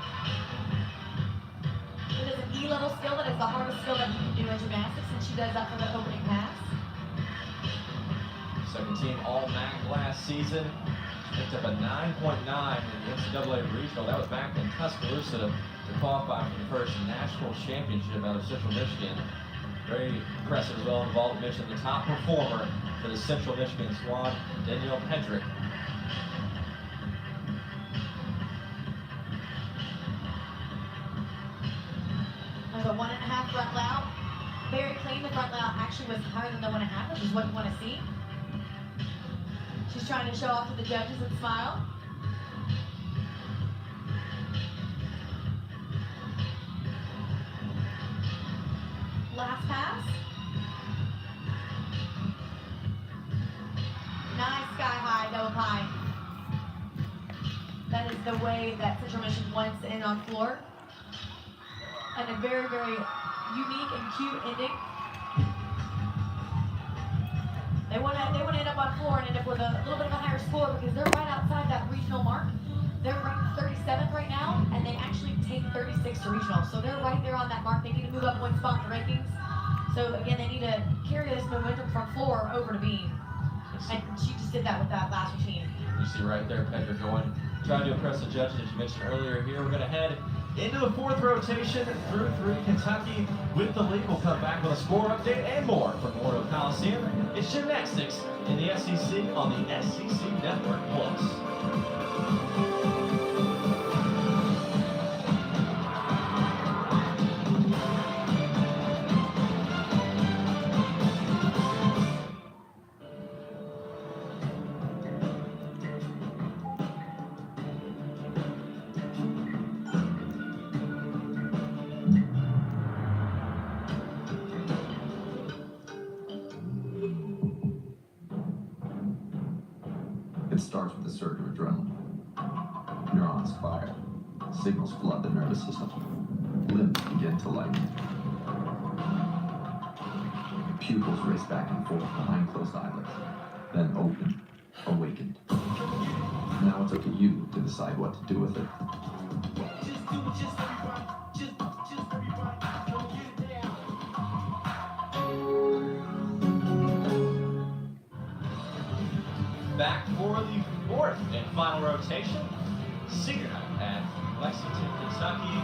It is an E-level skill that is the hardest skill that you can do in gymnastics, and she does that for the opening pass. Second team All-MAC last season. Picked up a 9.9 in the NCAA regional. That was back in Tuscaloosa to qualify for the first national championship out of Central Michigan. Very impressive as well. Involved mentioned the top performer for the Central Michigan squad, Danielle Hedrick. There's a 1.5 front layout. Very clean. The front layout actually was higher than the 1.5, which is what you want to see. She's trying to show off to the judges and smile. Last pass. Nice sky high, double pie. That is the way that Central Michigan wants to end on floor. And a very, very unique and cute ending. They want to end up on floor and end up with a little bit of a higher score because they're right outside that regional mark. They're ranked 37th right now, and they actually take 36 to regional. So they're right there on that mark. They need to move up one spot in the rankings. So again, they need to carry this momentum from floor over to beam. And she just did that with that last routine. You see right there, Pedro going, trying to impress the judges, as you mentioned earlier here. We're going to head into the fourth rotation through Kentucky with the league. We'll come back with a score update and more from Memorial Coliseum. It's gymnastics in the SEC on the SEC Network Plus. It starts with a surge of adrenaline. Neurons fire. Signals flood the nervous system. Limbs begin to lighten. pupils race back and forth behind closed eyelids, then open, awakened. Now it's up to you to decide what to do with it. Back for the fourth and final rotation. Senior night at Lexington, Kentucky.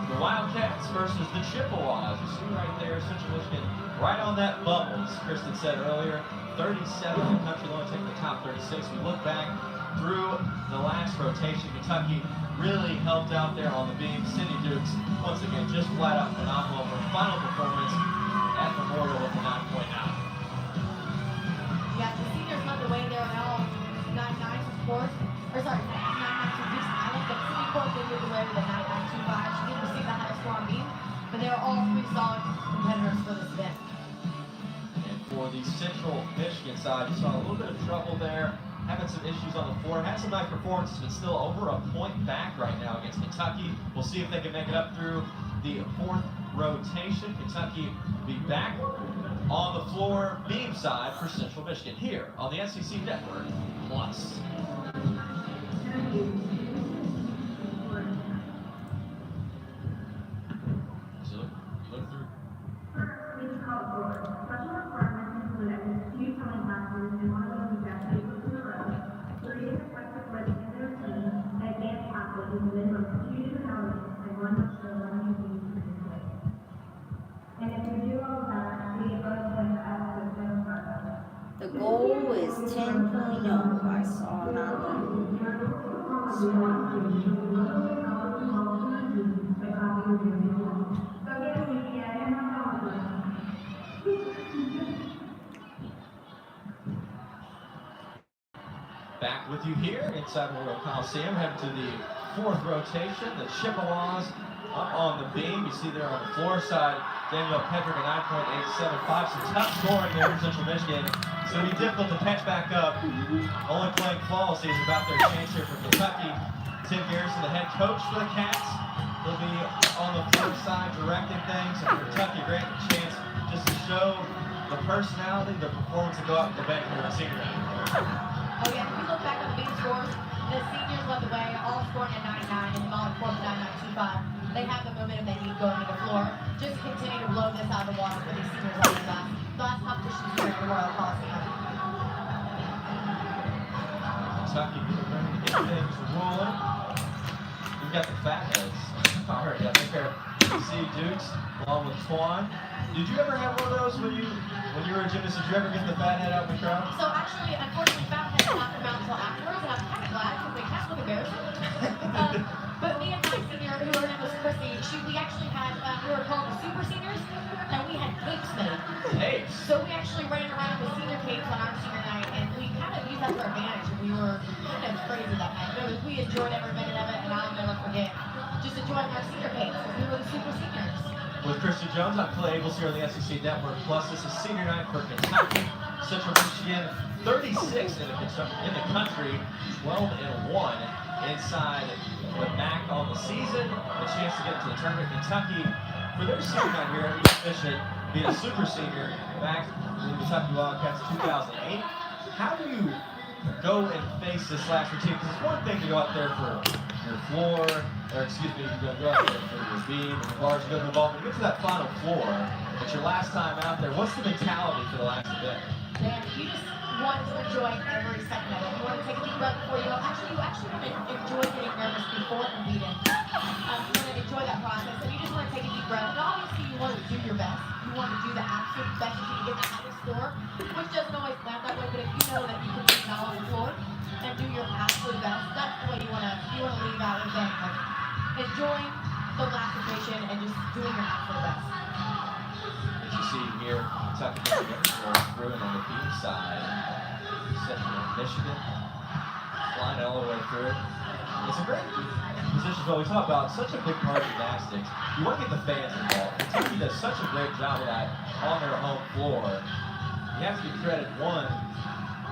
The Wildcats versus the Chippewas. You see right there, Central Michigan right on that bubble. As Kristen said earlier, 37 in the country, only taking the top 36. We look back through the last rotation. Kentucky really helped out there on the beam. Cindy Dukes, once again, just flat out phenomenal. Her final performance at Memorial with the 9-point out. Yeah, the seniors led the way there on all 9-9 to fourth. Or sorry, 9-9 to Dukes Island, but Cindy Court did lead the way with a 9-9-2-5. She didn't receive the highest score on beam, but they were all three solid competitors for this event. And for the Central Michigan side, you saw a little bit of trouble there, having some issues on the floor. Had some nice performances, but still over a point back right now against Kentucky. We'll see if they can make it up through the fourth rotation. Kentucky will be back on the floor, beam side for Central Michigan here on the SEC Network Plus. So you look through. Special requirements include at least 2 sewing classes and one of those is at 2 weeks in a row, 3 days of flexibility in their team, and advanced classes with a minimum of 2 different elements and 1 extra learning needs to display. And if you do all of that, we get bonus points as the sewing partner. The goal is 10.0. I saw it on Back with you here inside Memorial Coliseum, heading to the fourth rotation. The Chippewas up on the beam. You see there on the floor side, Danielle Pedrick at 9.875. Some tough scoring there for Central Michigan. It's going to be difficult to catch back up. Only playing flawlessly is about their chance here for Kentucky. Tim Garrison, the head coach for the Cats, will be on the floor side directing things. And for Kentucky, a great chance just to show the personality, the performance, to go out to the bench here on senior night. Oh yeah, if you look back on the beam scores, the seniors led the way, all scoring at 9-9 and all fourth 9-9-2-5. They have the momentum they need going to the floor. Just continue to blow this out of the water for these seniors on the last competition here at Memorial Coliseum. Kentucky ready to get things rolling. We've got the fatheads. All right, I think they're C. Dukes along with Twan. Did you ever have one of those when you were a gymnast? Did you ever get the fathead out in the crowd? So actually, unfortunately, fatheads did not come out until afterwards, and I'm kind of glad because they kind of look embarrassing. But me and my senior, who her name was Chrissy, we actually had, we were called the super seniors, and we had capes made. Capes? So we actually ran around with senior capes on our senior night, and we kind of used that to our advantage, and we were kind of crazy that night. We enjoyed every minute of it, and I'll never forget just enjoying our senior capes because we were the super seniors. With Christian Jones, I'm Clay Abels here on the SEC Network Plus. This is senior night for Kentucky. Central Michigan, 36 in the country, 12-1 inside the MAC on the season. A chance to get into the tournament. Kentucky, for their senior night here, Amy Bishop being a super senior back in the Kentucky Wildcats in 2008. How do you go and face this last routine? Because it's one thing to go out there for your floor, or excuse me, you go out there for your beam and your bars, you go to the ball, but you get to that final floor, it's your last time out there. What's the mentality for the last event? Man, you just want to enjoy every second of it. You want to take a deep breath before you go. Actually, you actually want to enjoy getting nervous before competing. You want to enjoy that process, and you just want to take a deep breath. And obviously, you want to do your best. You want to do the absolute best you can to get the highest score, which doesn't always land that way, but if you know that you can be on the floor and do your absolute best, that's the way you want to leave out and think, like, enjoying the last rotation and just doing your absolute best. As you see here, Kentucky going through and on the beam side, Central Michigan flying all the way through it. It's a great position. What we talk about, such a big part of gymnastics. You want to get the fans involved. Kentucky does such a great job of that on their home floor. You have to give credit, one,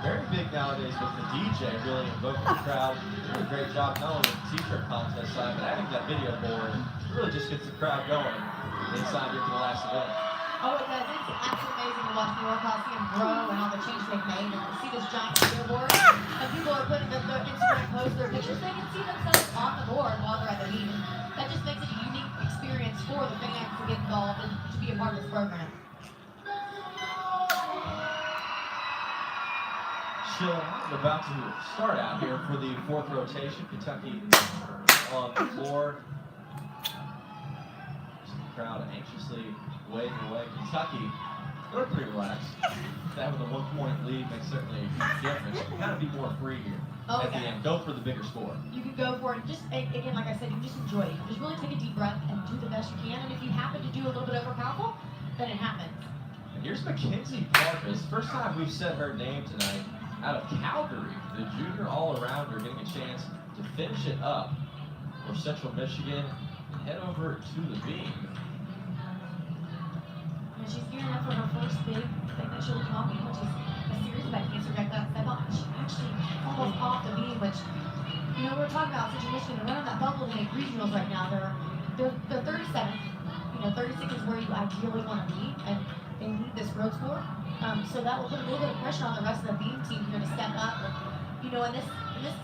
very big nowadays with the DJ really invoking the crowd. Doing a great job not only with the t-shirt contest side, but having that video board really just gets the crowd going inside here for the last event. Oh, it does. It's absolutely amazing to watch New York Coliseum grow and all the changes they've made. And to see this giant billboard, and people are putting their Instagram posts, their pictures, they can see themselves on the board while they're at the meet. That just makes it a unique experience for the fans to get involved and to be a part of this program. About to start out here for the fourth rotation. Kentucky on the floor. The crowd anxiously waiting away. Kentucky, they're pretty relaxed. Having the 1-point lead makes certainly a huge difference. You kind of be more free here at the end. Go for the bigger score. You can go for it. Just again, like I said, you just enjoy it. Just really take a deep breath and do the best you can. And if you happen to do a little bit overpowerful, then it happens. And here's Mackenzie Parker. First time we've said her name tonight. Out of Calgary, the junior all-arounder getting a chance to finish it up for Central Michigan and head over to the beam. And she's gearing up for her first big thing that she'll be talking, which is a series of cancer projectile step up. She actually almost off the beam, which, you know, we're talking about Central Michigan. They're running that bubble to make regionals right now. They're 37th. You know, 36 is where you ideally want to be, and they need this road score. So that will put a little bit of pressure on the rest of the beam team here to step up. And, you know, in this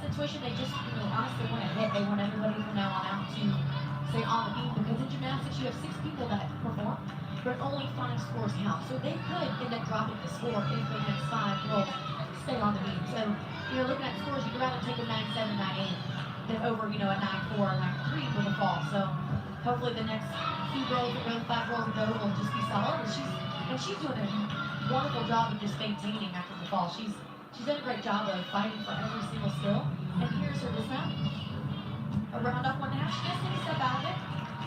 situation, they just, you know, honestly want to hit. They want everybody from now on out to stay on the beam, because in gymnastics you have 6 people that perform, but only 5 scores count. So they could end up dropping the score if the next 5 girls stay on the beam. So, you know, looking at scores, you'd rather take a 9-7, 9-8 than over, you know, a 9-4, 9-3 with a fall. So hopefully the next few girls that go, 5 girls that go, will just be solid. And she's doing a wonderful job of just maintaining after the fall. She's done a great job of fighting for every single skill. And here's her dismount. A round off 1.5. She does take a step out of it,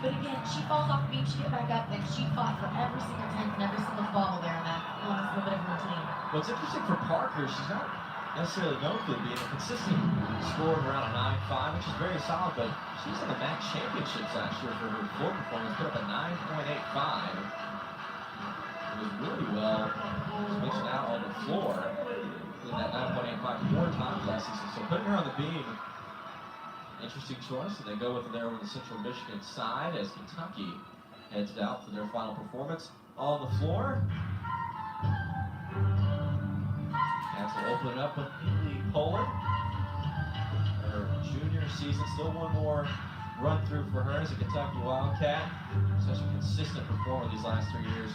but again, she falls off the beam, she gets back up, and she fought for every single tenth and every single ball there in that last little bit of routine. What's interesting for Parker, she's not necessarily known for being a consistent scorer around a 9.5, which is very solid, but she's in the MAC championships last year for her floor performance, put up a 9.85. It was really well, just mixing out on the floor in that 9.85 4 times last season. So putting her on the beam, interesting choice, and they go with her there on the Central Michigan side as Kentucky heads out for their final performance on the floor. Cats will open it up with Haley Poland. Her junior season, still one more run through for her as a Kentucky Wildcat. Such a consistent performer these last 3 years.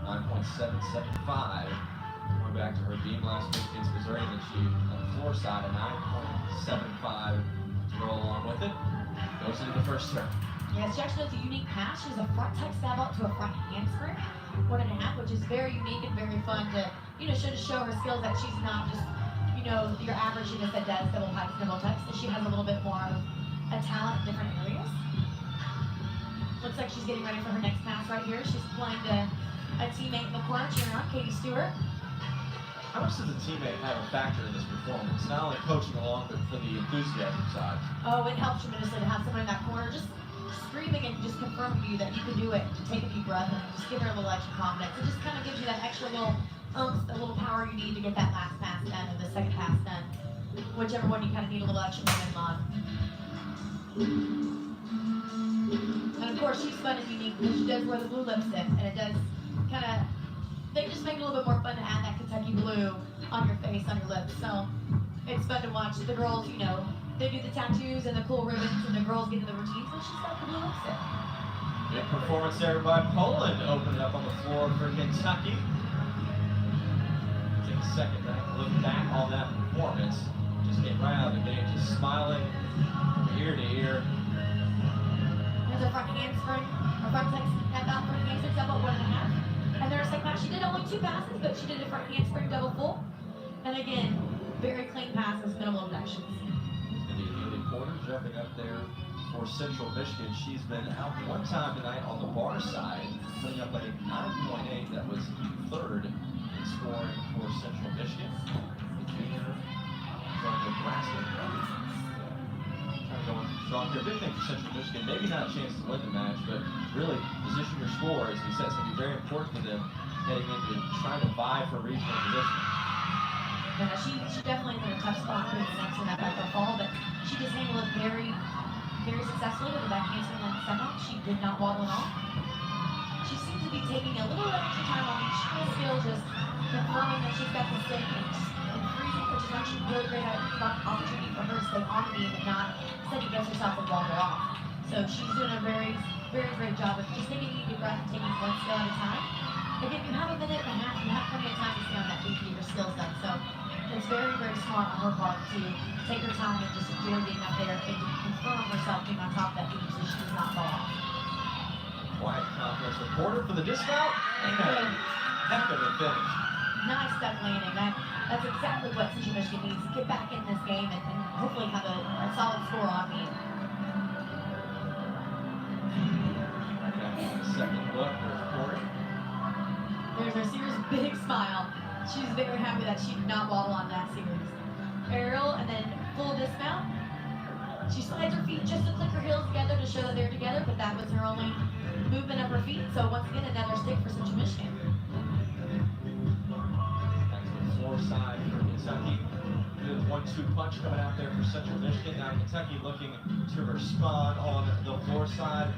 9.775. Going back to her beam last week against Missouri, and then she on the floor side a 9.75 to go along with it. Goes into the first turn. Yeah, she actually does a unique pass. She has a front tuck stab up to a front handspring, 1.5, which is very unique and very fun to, you know, show her skills that she's not just, you know, your average gymnast that does double pikes, double tucks. So she has a little bit more of a talent in different areas. Looks like she's getting ready for her next pass right here. She's playing to a teammate in the corner, cheering on Katie Stewart. How much does a teammate have a factor in this performance? Not only coaching along, but for the enthusiasm side. Oh, it helps tremendously to have someone in that corner just screaming and just confirming to you that you can do it, to take a deep breath and just give her a little extra confidence. It just kind of gives you that extra little a little power you need to get that last pass done or the second pass done. Whichever one you kind of need a little extra momentum on. And of course, she's fun and unique because she does wear the blue lipstick, and it does kind of, they just make it a little bit more fun to add that Kentucky blue on your face, on your lips. So it's fun to watch. The girls, you know, they do the tattoos and the cool ribbons, and the girls get into the routines, and she's got the blue lipstick. Good performance there by Poland, opening up on the floor for Kentucky. Take a second to look back on that performance. Just getting right out of the game, just smiling from ear to ear. There's a front handspring, a front step out, front handspring, step up 1.5. And there's a pass. She did only 2 passes, but she did a front handspring double full. And again, very clean passes, minimal objections. Indeed, Haley Porter jumping up there for Central Michigan. She's been out one time tonight on the bar side, putting up a 9.8. That was 3rd in scoring for Central Michigan. The junior from Nebraska. Trying to go strong here. Big thing for Central Michigan. Maybe not a chance to win the match, but really position your score, as he said, it's going to be very important for them heading into trying to vie for regional position. Yeah, she definitely is in a tough spot for the next one that fall, but she just handled it very, very successfully with the back handspring and semi. She did not waddle at all. She seems to be taking a little extra time on each skill, just confirming that she's got the stick and freezing, which is actually really great opportunity for her to stay on the beam and not second guess herself and waddle off. So she's doing a very, very great job of just taking a deep breath and taking one skill at a time. Again, you have a minute and a half, you have plenty of time to stay on that beam to get your skills done. So it's very, very smart on her part to take her time and just enjoy being up there and to confirm herself being on top of that beam so she does not fall off. Quiet confidence reporter for the dismount. And heck of a finish. Nice duck landing. That's exactly what Central Michigan needs to get back in this game and hopefully have a solid score on me. Second look for Corey. There's our Sears' big smile. She's very happy that she did not waddle on that series. Aerial and then full dismount. She slides her feet just to click her heels together to show that they're together, but that was her only movement of her feet. So once again, another stick for Central Michigan. Back to the floor side for Kentucky. Good 1-2 punch coming out there for Central Michigan. Now Kentucky looking to respond on the floor side.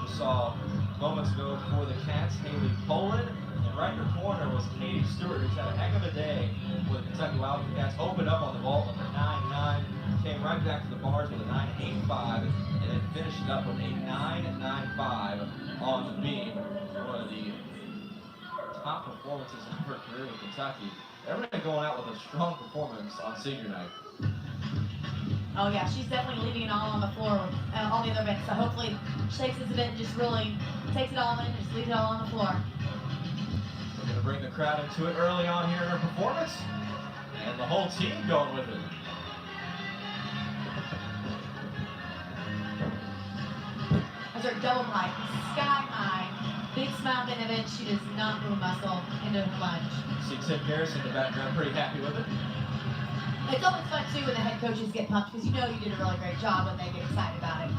You saw moments ago for the Cats, Haley Poland. And right in her corner was Katie Stewart, who's had a heck of a day for the Kentucky Wildcats. Opened up on the vault with a 9-9. Came right back to the bars with a 9-8-5. And then finished it up with a 9-9-5 on the beam. One of the top performances of her career with Kentucky. Everybody going out with a strong performance on senior night. Oh yeah, she's definitely leaving it all on the floor with all the other events. So hopefully she takes this event and just really takes it all in and just leaves it all on the floor. We're going to bring the crowd into it early on here in her performance. And the whole team going with it. As her double pike, sky high, big smile at the event. She does not move a muscle into her lunge. See Tim Harris in the background, pretty happy with it. It's always fun too when the head coaches get pumped because you know you did a really great job when they get excited about it.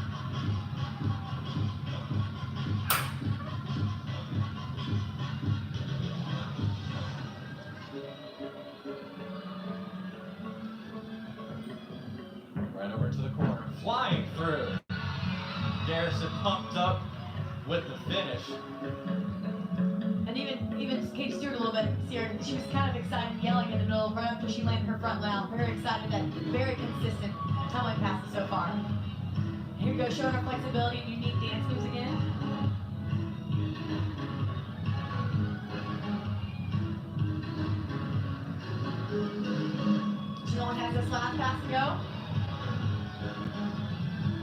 Right over to the corner, flying through. Garrison pumped up with the finish. And even Katie Stewart a little bit, she was kind of excited, yelling in the middle right after she landed her front round. Very excited, that very consistent tumbling passes so far. Here we go, showing her flexibility and unique dance moves again. She only has this last pass to go.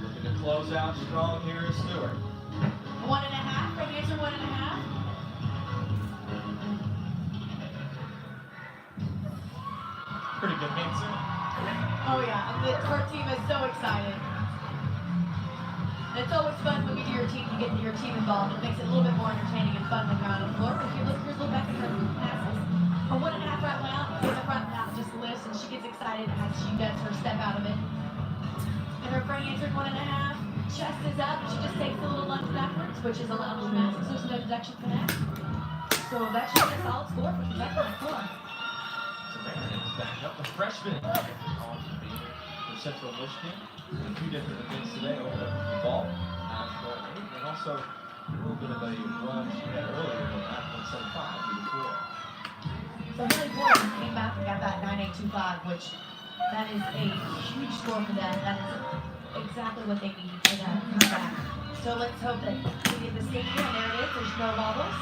Looking to close out strong here is Stewart. 1.5, right answer 1.5. Pretty good answer. Oh yeah, her team is so excited. It's always fun when you do you get your team involved. It makes it a little bit more entertaining and fun when you're on the floor. If you look, here's a look back at her passes. A 1.5 right round, in the front half just lifts and she gets excited as she does her step out of it. And her front answer 1.5, chest is up, she just takes a little lunge backwards, which is allowed gymnastics, so there's no deduction for that. So that should be a solid score for Kentucky on the floor. Is back up, the freshman on the beam for Central Michigan. Two different events today over the ball, 9.8, and also a little bit of a run she had earlier with 9.75 to the floor. So Haley Poland came back and got that 9.825, which that is a huge score for them. That is exactly what they need for that comeback. So let's hope that we get the stick here, and there it is. There's no wobbles.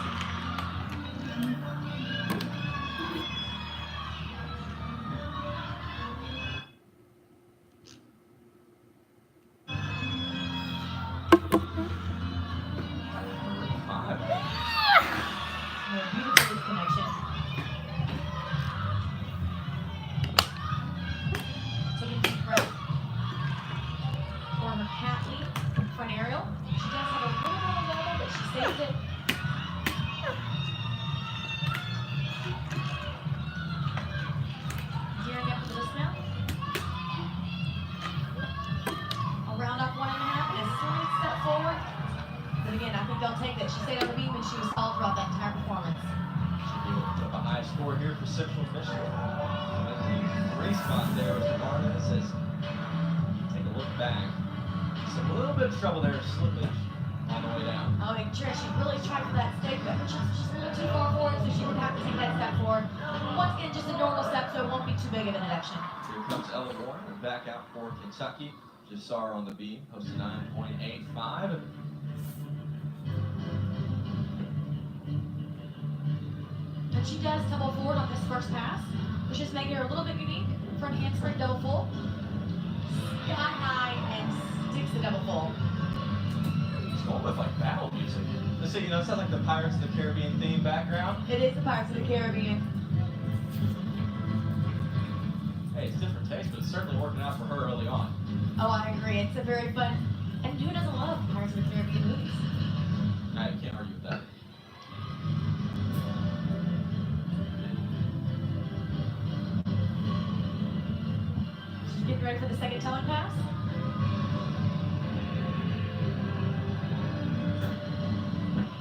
Beautiful loose connection. Taking a deep breath. For her cat leap, front aerial. She does have a little bit of wobble, but she saves it. Gearing up for the dismount. I'll round off 1.5 and a slight step forward. But again, I think they'll take that. She stayed on the beam and she was solid throughout that entire performance. A high score here for Central Michigan. And the 3 spot there with Bernardes as take a look back. Some A little bit of trouble there, slippage on the way down. Oh, and Trish, she really tried for that stake, but her chest was just a little too far forward, so she would have to take that step forward. Once again, just a normal step, so it won't be too big of an deduction. Here comes Ella Warren, back out for Kentucky. Just saw her on the beam, posted 9.85. And she does tumble forward on this first pass, which is making her a little bit unique. Front handspring double full, sky high, and sticks the double full. It's going with like battle music. Let's see, you know, it sounds like the Pirates of the Caribbean theme background. It is the Pirates of the Caribbean. Hey, it's different taste, but it's certainly working out for her early on. Oh, I agree. It's a very fun, and who doesn't love Pirates of the Caribbean movies? I can't argue with that. She's getting ready for the second telling pass.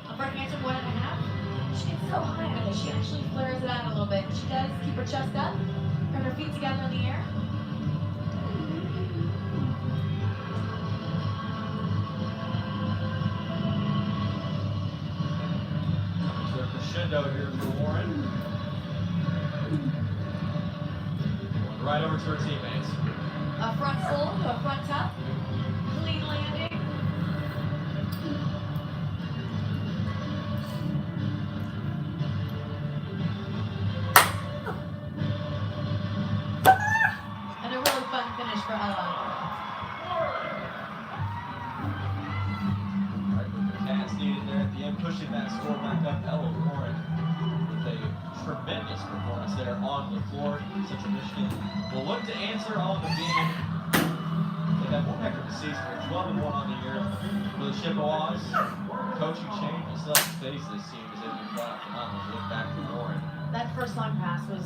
A front handspring 1.5. She gets so high on it, she actually flares it out a little bit. She does keep her chest up, and her feet together in the air. So crescendo here for Warren. Going right over to her teammates. A front full to a front tuck. Clean landing. And a really fun finish for Ella. Right with the cats needed there at the end, pushing that score back up. Ella Warren with a tremendous performance there on the floor. Central Michigan will look to answer on the beam. They have one heck of a season. They're 12-1 on the year for the Chippewas. Coaching change and stuff face this team as they've been flat phenomenal. Look back to Warren. That first long pass was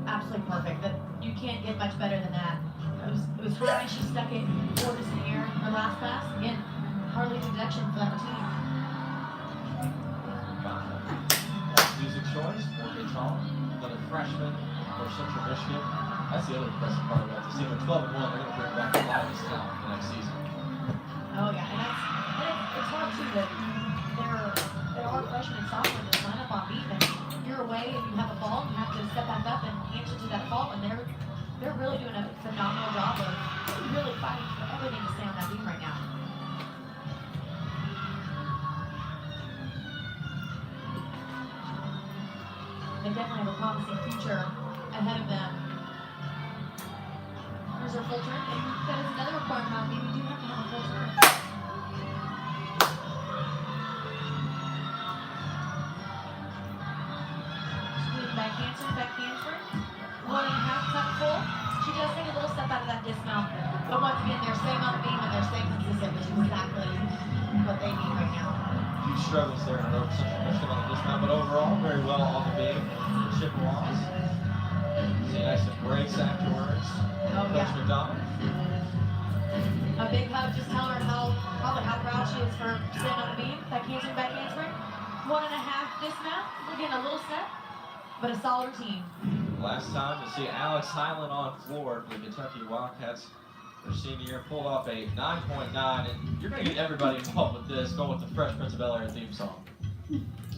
absolutely perfect. That you can't get much better than that. It was high. She stuck it forward in the air. Her last pass, again, hardly a deduction for that team. Music choice, Morgan Tall, another freshman for Central Michigan. That's the other impressive part about this team. At 12-1, they're going to bring back a lot of this talent for the next season. Oh yeah, and it's hard too that there are freshmen and sophomores that line up on beat, and you're away and you have a ball, and you have to step back up and answer to that ball, and they're really doing a phenomenal job of really fighting for everything to stay on that beam right now. They definitely have a promising future ahead of them. There's our full turn, and that is another requirement on beam. We do have to have a full turn. Back handspring, 1.5 tuck full. She does take a little step out of that dismount, but once again, they're staying on the beam and they're staying consistent, which is exactly what they need right now. Few struggles there in Central Michigan on the dismount, but overall, very well on the beam. Chippewas. See nice embrace afterwards. Oh, Coach yeah. McDonald. A big hug, just tell her probably how proud she is for sitting on the beam. Back handspring. 1.5 dismount. Again, a little step, but a solid routine. Last time to see Alex Highland on floor for the Kentucky Wildcats. Their senior year pulled off a 9.9, and you're going to get everybody involved with this, going with the Fresh Prince of Bel-Air theme song.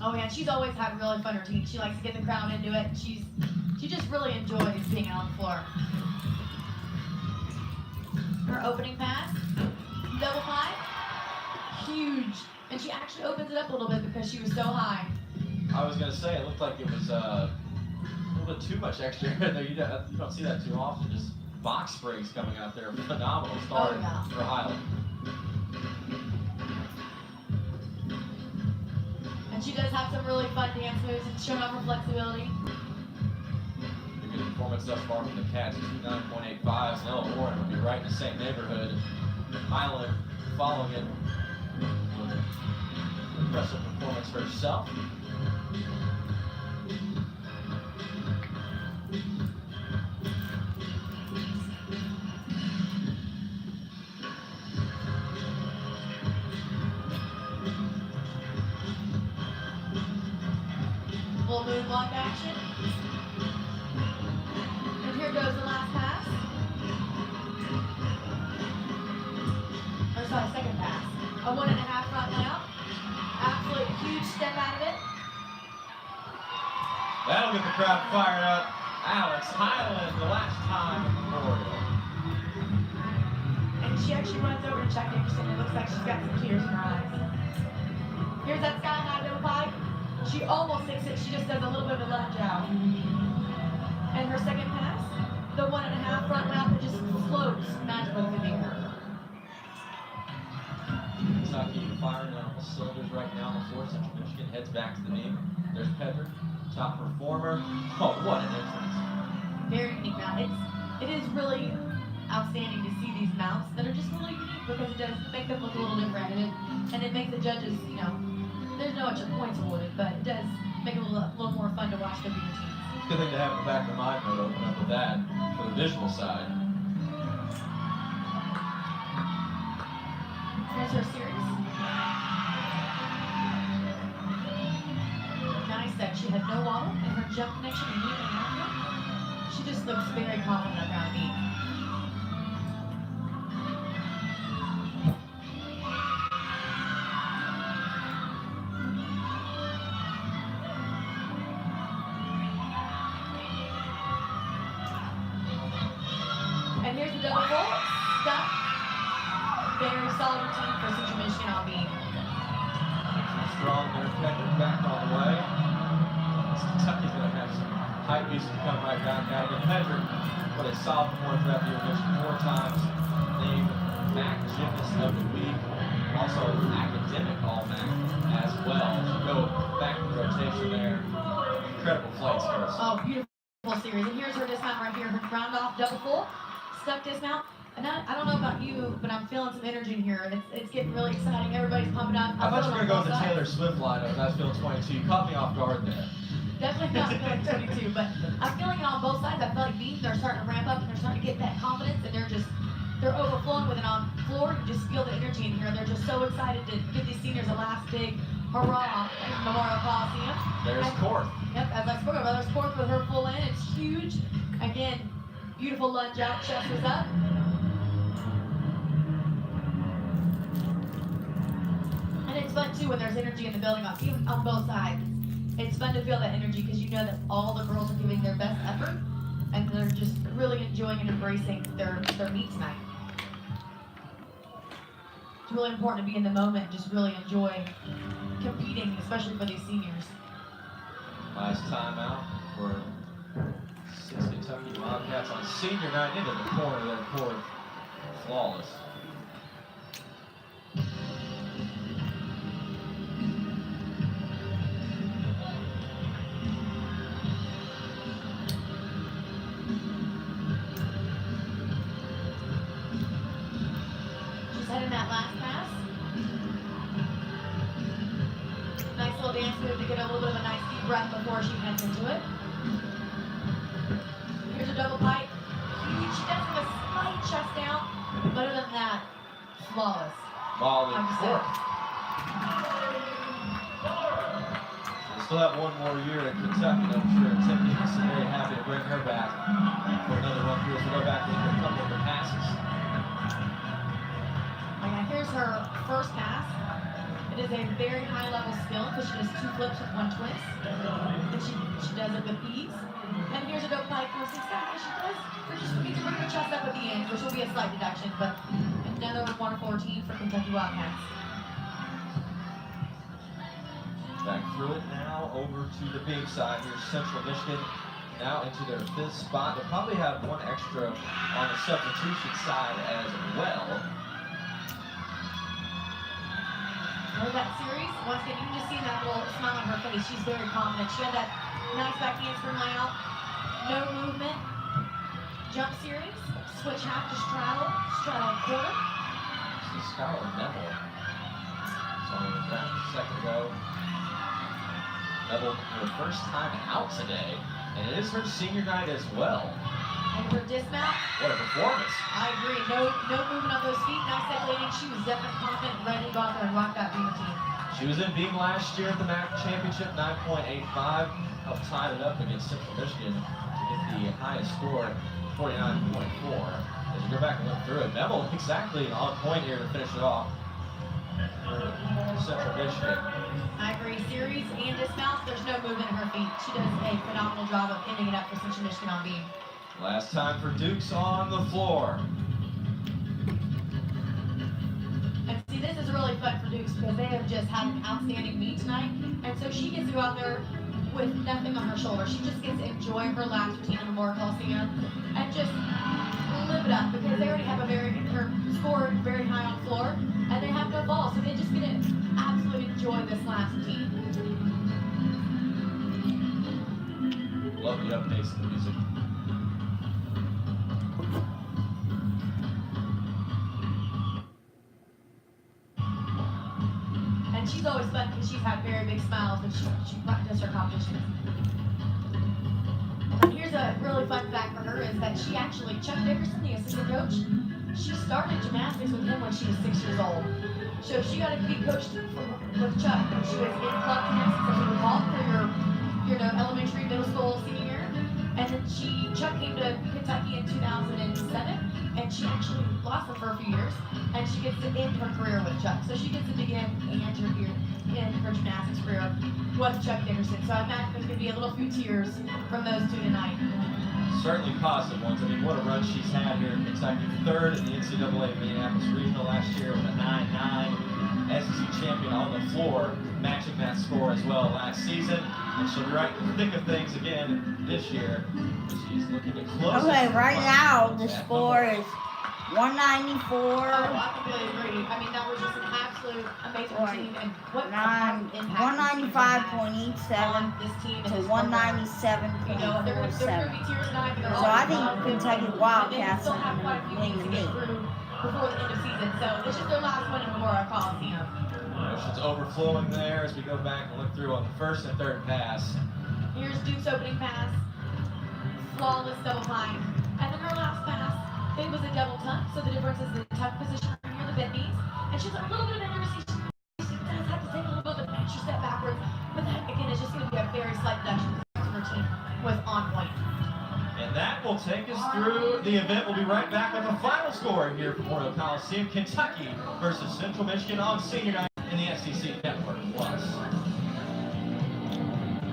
Oh yeah, she's always had a really fun routine. She likes to get the crowd into it. She just really enjoys being out on the floor. Her opening pass, double high, huge, and she actually opens it up a little bit because she was so high. I was going to say, it looked like it was a little bit too much extra air there. You don't see that too often. Just box springs coming out there. Phenomenal start for Highland. And she does have some really fun dance moves and showing off her flexibility. A good performance thus far from the Cats. 9.85. And Ella Warren would be right in the same neighborhood. Highland following it with an impressive performance for herself. Full moonwalk action. And here goes the last pass. Or sorry, second pass. A 1.5 front layup. Absolute huge step out of it. That'll get the crowd fired up. Alex Highland, the last time at Memorial. And she actually runs over to Chuck Dickerson. It looks like she's got some tears in her eyes. Here's that sky high double pipe. She almost takes it. She just does a little bit of a lunge out. And her second pass, the 1.5 front lap that just floats magically through the air. Kentucky firing on all cylinders right now on the floor. Central Michigan heads back to the beam. There's Pedrick, top performer. Oh, what an entrance. Very unique mount. It is really outstanding to see these mounts that are just really unique because it does make them look a little different, and it makes the judges, you know, there's no extra points awarded, but it does make it a little more fun to watch the routines. It's a good thing to have in the back of the mind mode open up with that for the visual side. Here's her series. Nice that she had no wobble and her jump connection immediately after. She just looks very confident up around me. And here's the double full. Stuck. Very solid routine for Central Michigan on beam. Strong there, Pedrick back on the way. Kentucky's going to have some hype music come right back out. But Pedrick, what a solid performance throughout the year. Mentioned 4 times. Named MAC Gymnast of the Week. Also academic All-MAC as well. Go back in the rotation there. Incredible flight skills. Oh, beautiful series. And here's her dismount right here. Her round off double full. Stuck dismount. And I don't know about you, but I'm feeling some energy in here. It's getting really exciting. Everybody's pumping up. I thought you were going to go with the Taylor Swift lineup. I was feeling 22. You caught me off guard there. Definitely not feeling 22, but I'm feeling it on both sides. I feel like beams are starting to ramp up and they're starting to get that confidence, and they're overflowing with it on the floor. You just feel the energy in here. They're just so excited to give these seniors a last big hurrah at Memorial Coliseum. There's Korth. Yep, as I spoke about, there's Korth with her full in. It's huge. Again, beautiful lunge out, chest was up. And it's fun too when there's energy in the building on both sides. It's fun to feel that energy because you know that all the girls are giving their best effort and they're just really enjoying and embracing their meet tonight. It's really important to be in the moment and just really enjoy competing, especially for these seniors. Last timeout for 6 Kentucky Wildcats on senior night into the corner there, Korth. Flawless. Heading that last pass. Nice little dance move to get a little bit of a nice deep breath before she heads into it. Here's a double pipe. Huge. She does have a slight chest down, but other than that, flawless. Molly Korth. We still have one more year at Kentucky, and I'm sure Tim is very happy to bring her back for another run through as we go back and look at a couple of the passes. Here's her first pass. It is a very high level skill because she does 2 flips with 1 twist. And she does it with ease. And here's a double pipe for 6 guys. She does. She needs to bring her chest up at the end, which will be a slight deduction, but another 114 for Kentucky Wildcats. Back through it now, over to the big side. Here's Central Michigan now into their 5th spot. They'll probably have 1 extra on the substitution side as well. Heard that series. Once again, you can just see that little smile on her face. She's very confident. She had that nice back handspring layout. No movement. Jump series. Switch half to straddle. Straddle quarter. This is Skylar Neville. So back a second ago. Neville, her first time out today. And it is her senior night as well. And her dismount. What a performance. I agree. No movement on those feet. Nice step landing. She was definitely confident and ready to go out there and rock that beam routine. She was in beam last year at the MAC Championship, 9.85. Helped tie it up against Central Michigan to get the highest score, 49.4. As you go back and look through it, Bevel exactly on point here to finish it off for Central Michigan. I agree. Series and dismount, there's no movement in her feet. She does a phenomenal job of ending it up for Central Michigan on beam. Last time for Dukes on the floor. And see, this is really fun for Dukes because they have just had an outstanding meet tonight. And so she gets to go out there with nothing on her shoulder. She just gets to enjoy her last routine in Memorial Coliseum and just live it up because they already have her score very high on the floor and they have no ball. So they just get to absolutely enjoy this last routine. Love the updates in the music. And she's always fun because she's had very big smiles when she does her competitions. And here's a really fun fact for her is that she actually, Chuck Dickerson, the assistant coach, she started gymnastics with him when she was 6 years old. So she got to be coached with Chuck when she was in club gymnastics, as we would call it, for your elementary, middle school, senior year. And then Chuck came to Kentucky in 2007, and she actually lost him for a few years, and she gets to end her career with Chuck. So she gets to begin and end her gymnastics career with Chuck Dickerson. So I imagine there's going to be a little few tears from those two tonight. Certainly positive ones. I mean, what a run she's had here in Kentucky. Third in the NCAA Minneapolis Regional last year with a 9-9. SEC champion on the floor, matching that score as well last season. And she'll be right in the thick of things again this year. She's looking to close. Okay, right now the score is 194. Oh, I completely agree. I mean, that was just an absolute amazing routine. And what impact 195.87 on this team and to this program. 197.47. You know, they're going to be tears tonight, but they're So I think all Kentucky and Wildcats they still are have quite a few going to weeks to win get the meet. through before the end of season. So this is their last one in Memorial Coliseum. Emotions overflowing there as we go back and look through on the first and third pass. Here's Duke's opening pass. Flawless double pine. And then her last pass, it was a double tuck, so the difference is the tuck position near the bent knees. And she's a little bit of inaccuracy. She does have to take a little bit of an extra step backwards. But that, again, is just going to be a very slight deduction. Her team was on point. And that will take us through the event. We'll be right back with the final score here from Memorial Coliseum. Kentucky versus Central Michigan on senior night in the SEC Network Plus.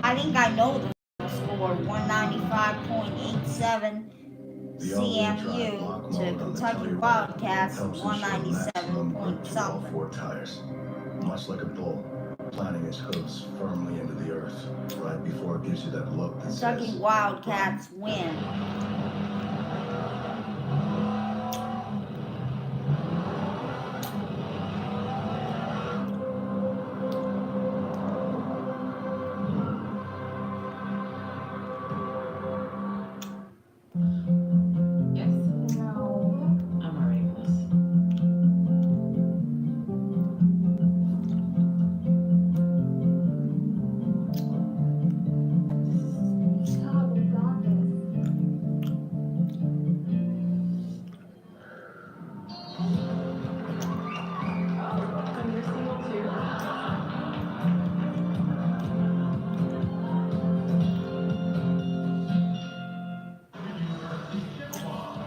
I think I know the score, 195.87 CMU to Kentucky Wildcats, 197 point something. 4 tires. Much like a bull, planting its hooves firmly into the earth, right before it gives you that look that Kentucky says, Wildcats win. Yes. I'm already close.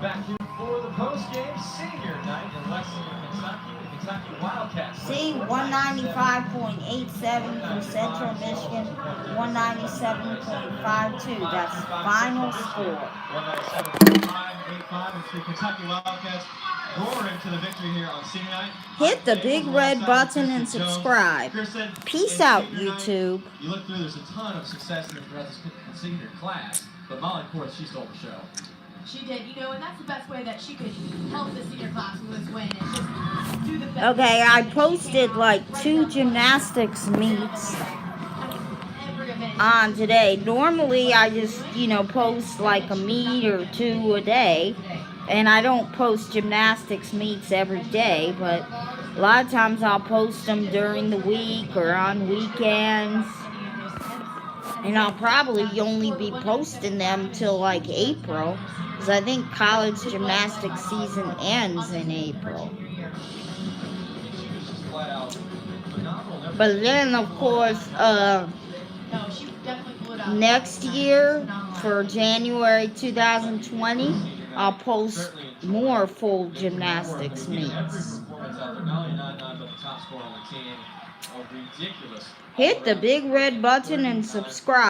Back here for the post-game senior night in Lexington, Kentucky. The Kentucky Wildcats. See, 195.87 for Central Michigan, 197.52. That's final score. 197.585. It's the Kentucky Wildcats roaring to the victory here on senior night. Hit the big red button and subscribe. Peace out, YouTube. You look through, there's a ton of success in the senior class, but Molly, of course, she stole the show. She did, you know, and that's the best way that she could help the senior class was win and just do the best. Okay, I posted like 2 gymnastics meets on today. Normally I just, post like a meet or 2 a day. And I don't post gymnastics meets every day, but a lot of times I'll post them during the week or on weekends. And I'll probably only be posting them till like April, because I think college gymnastics season ends in April. But then, of course, next year for January 2020, I'll post more full gymnastics meets. Hit the big red button and subscribe.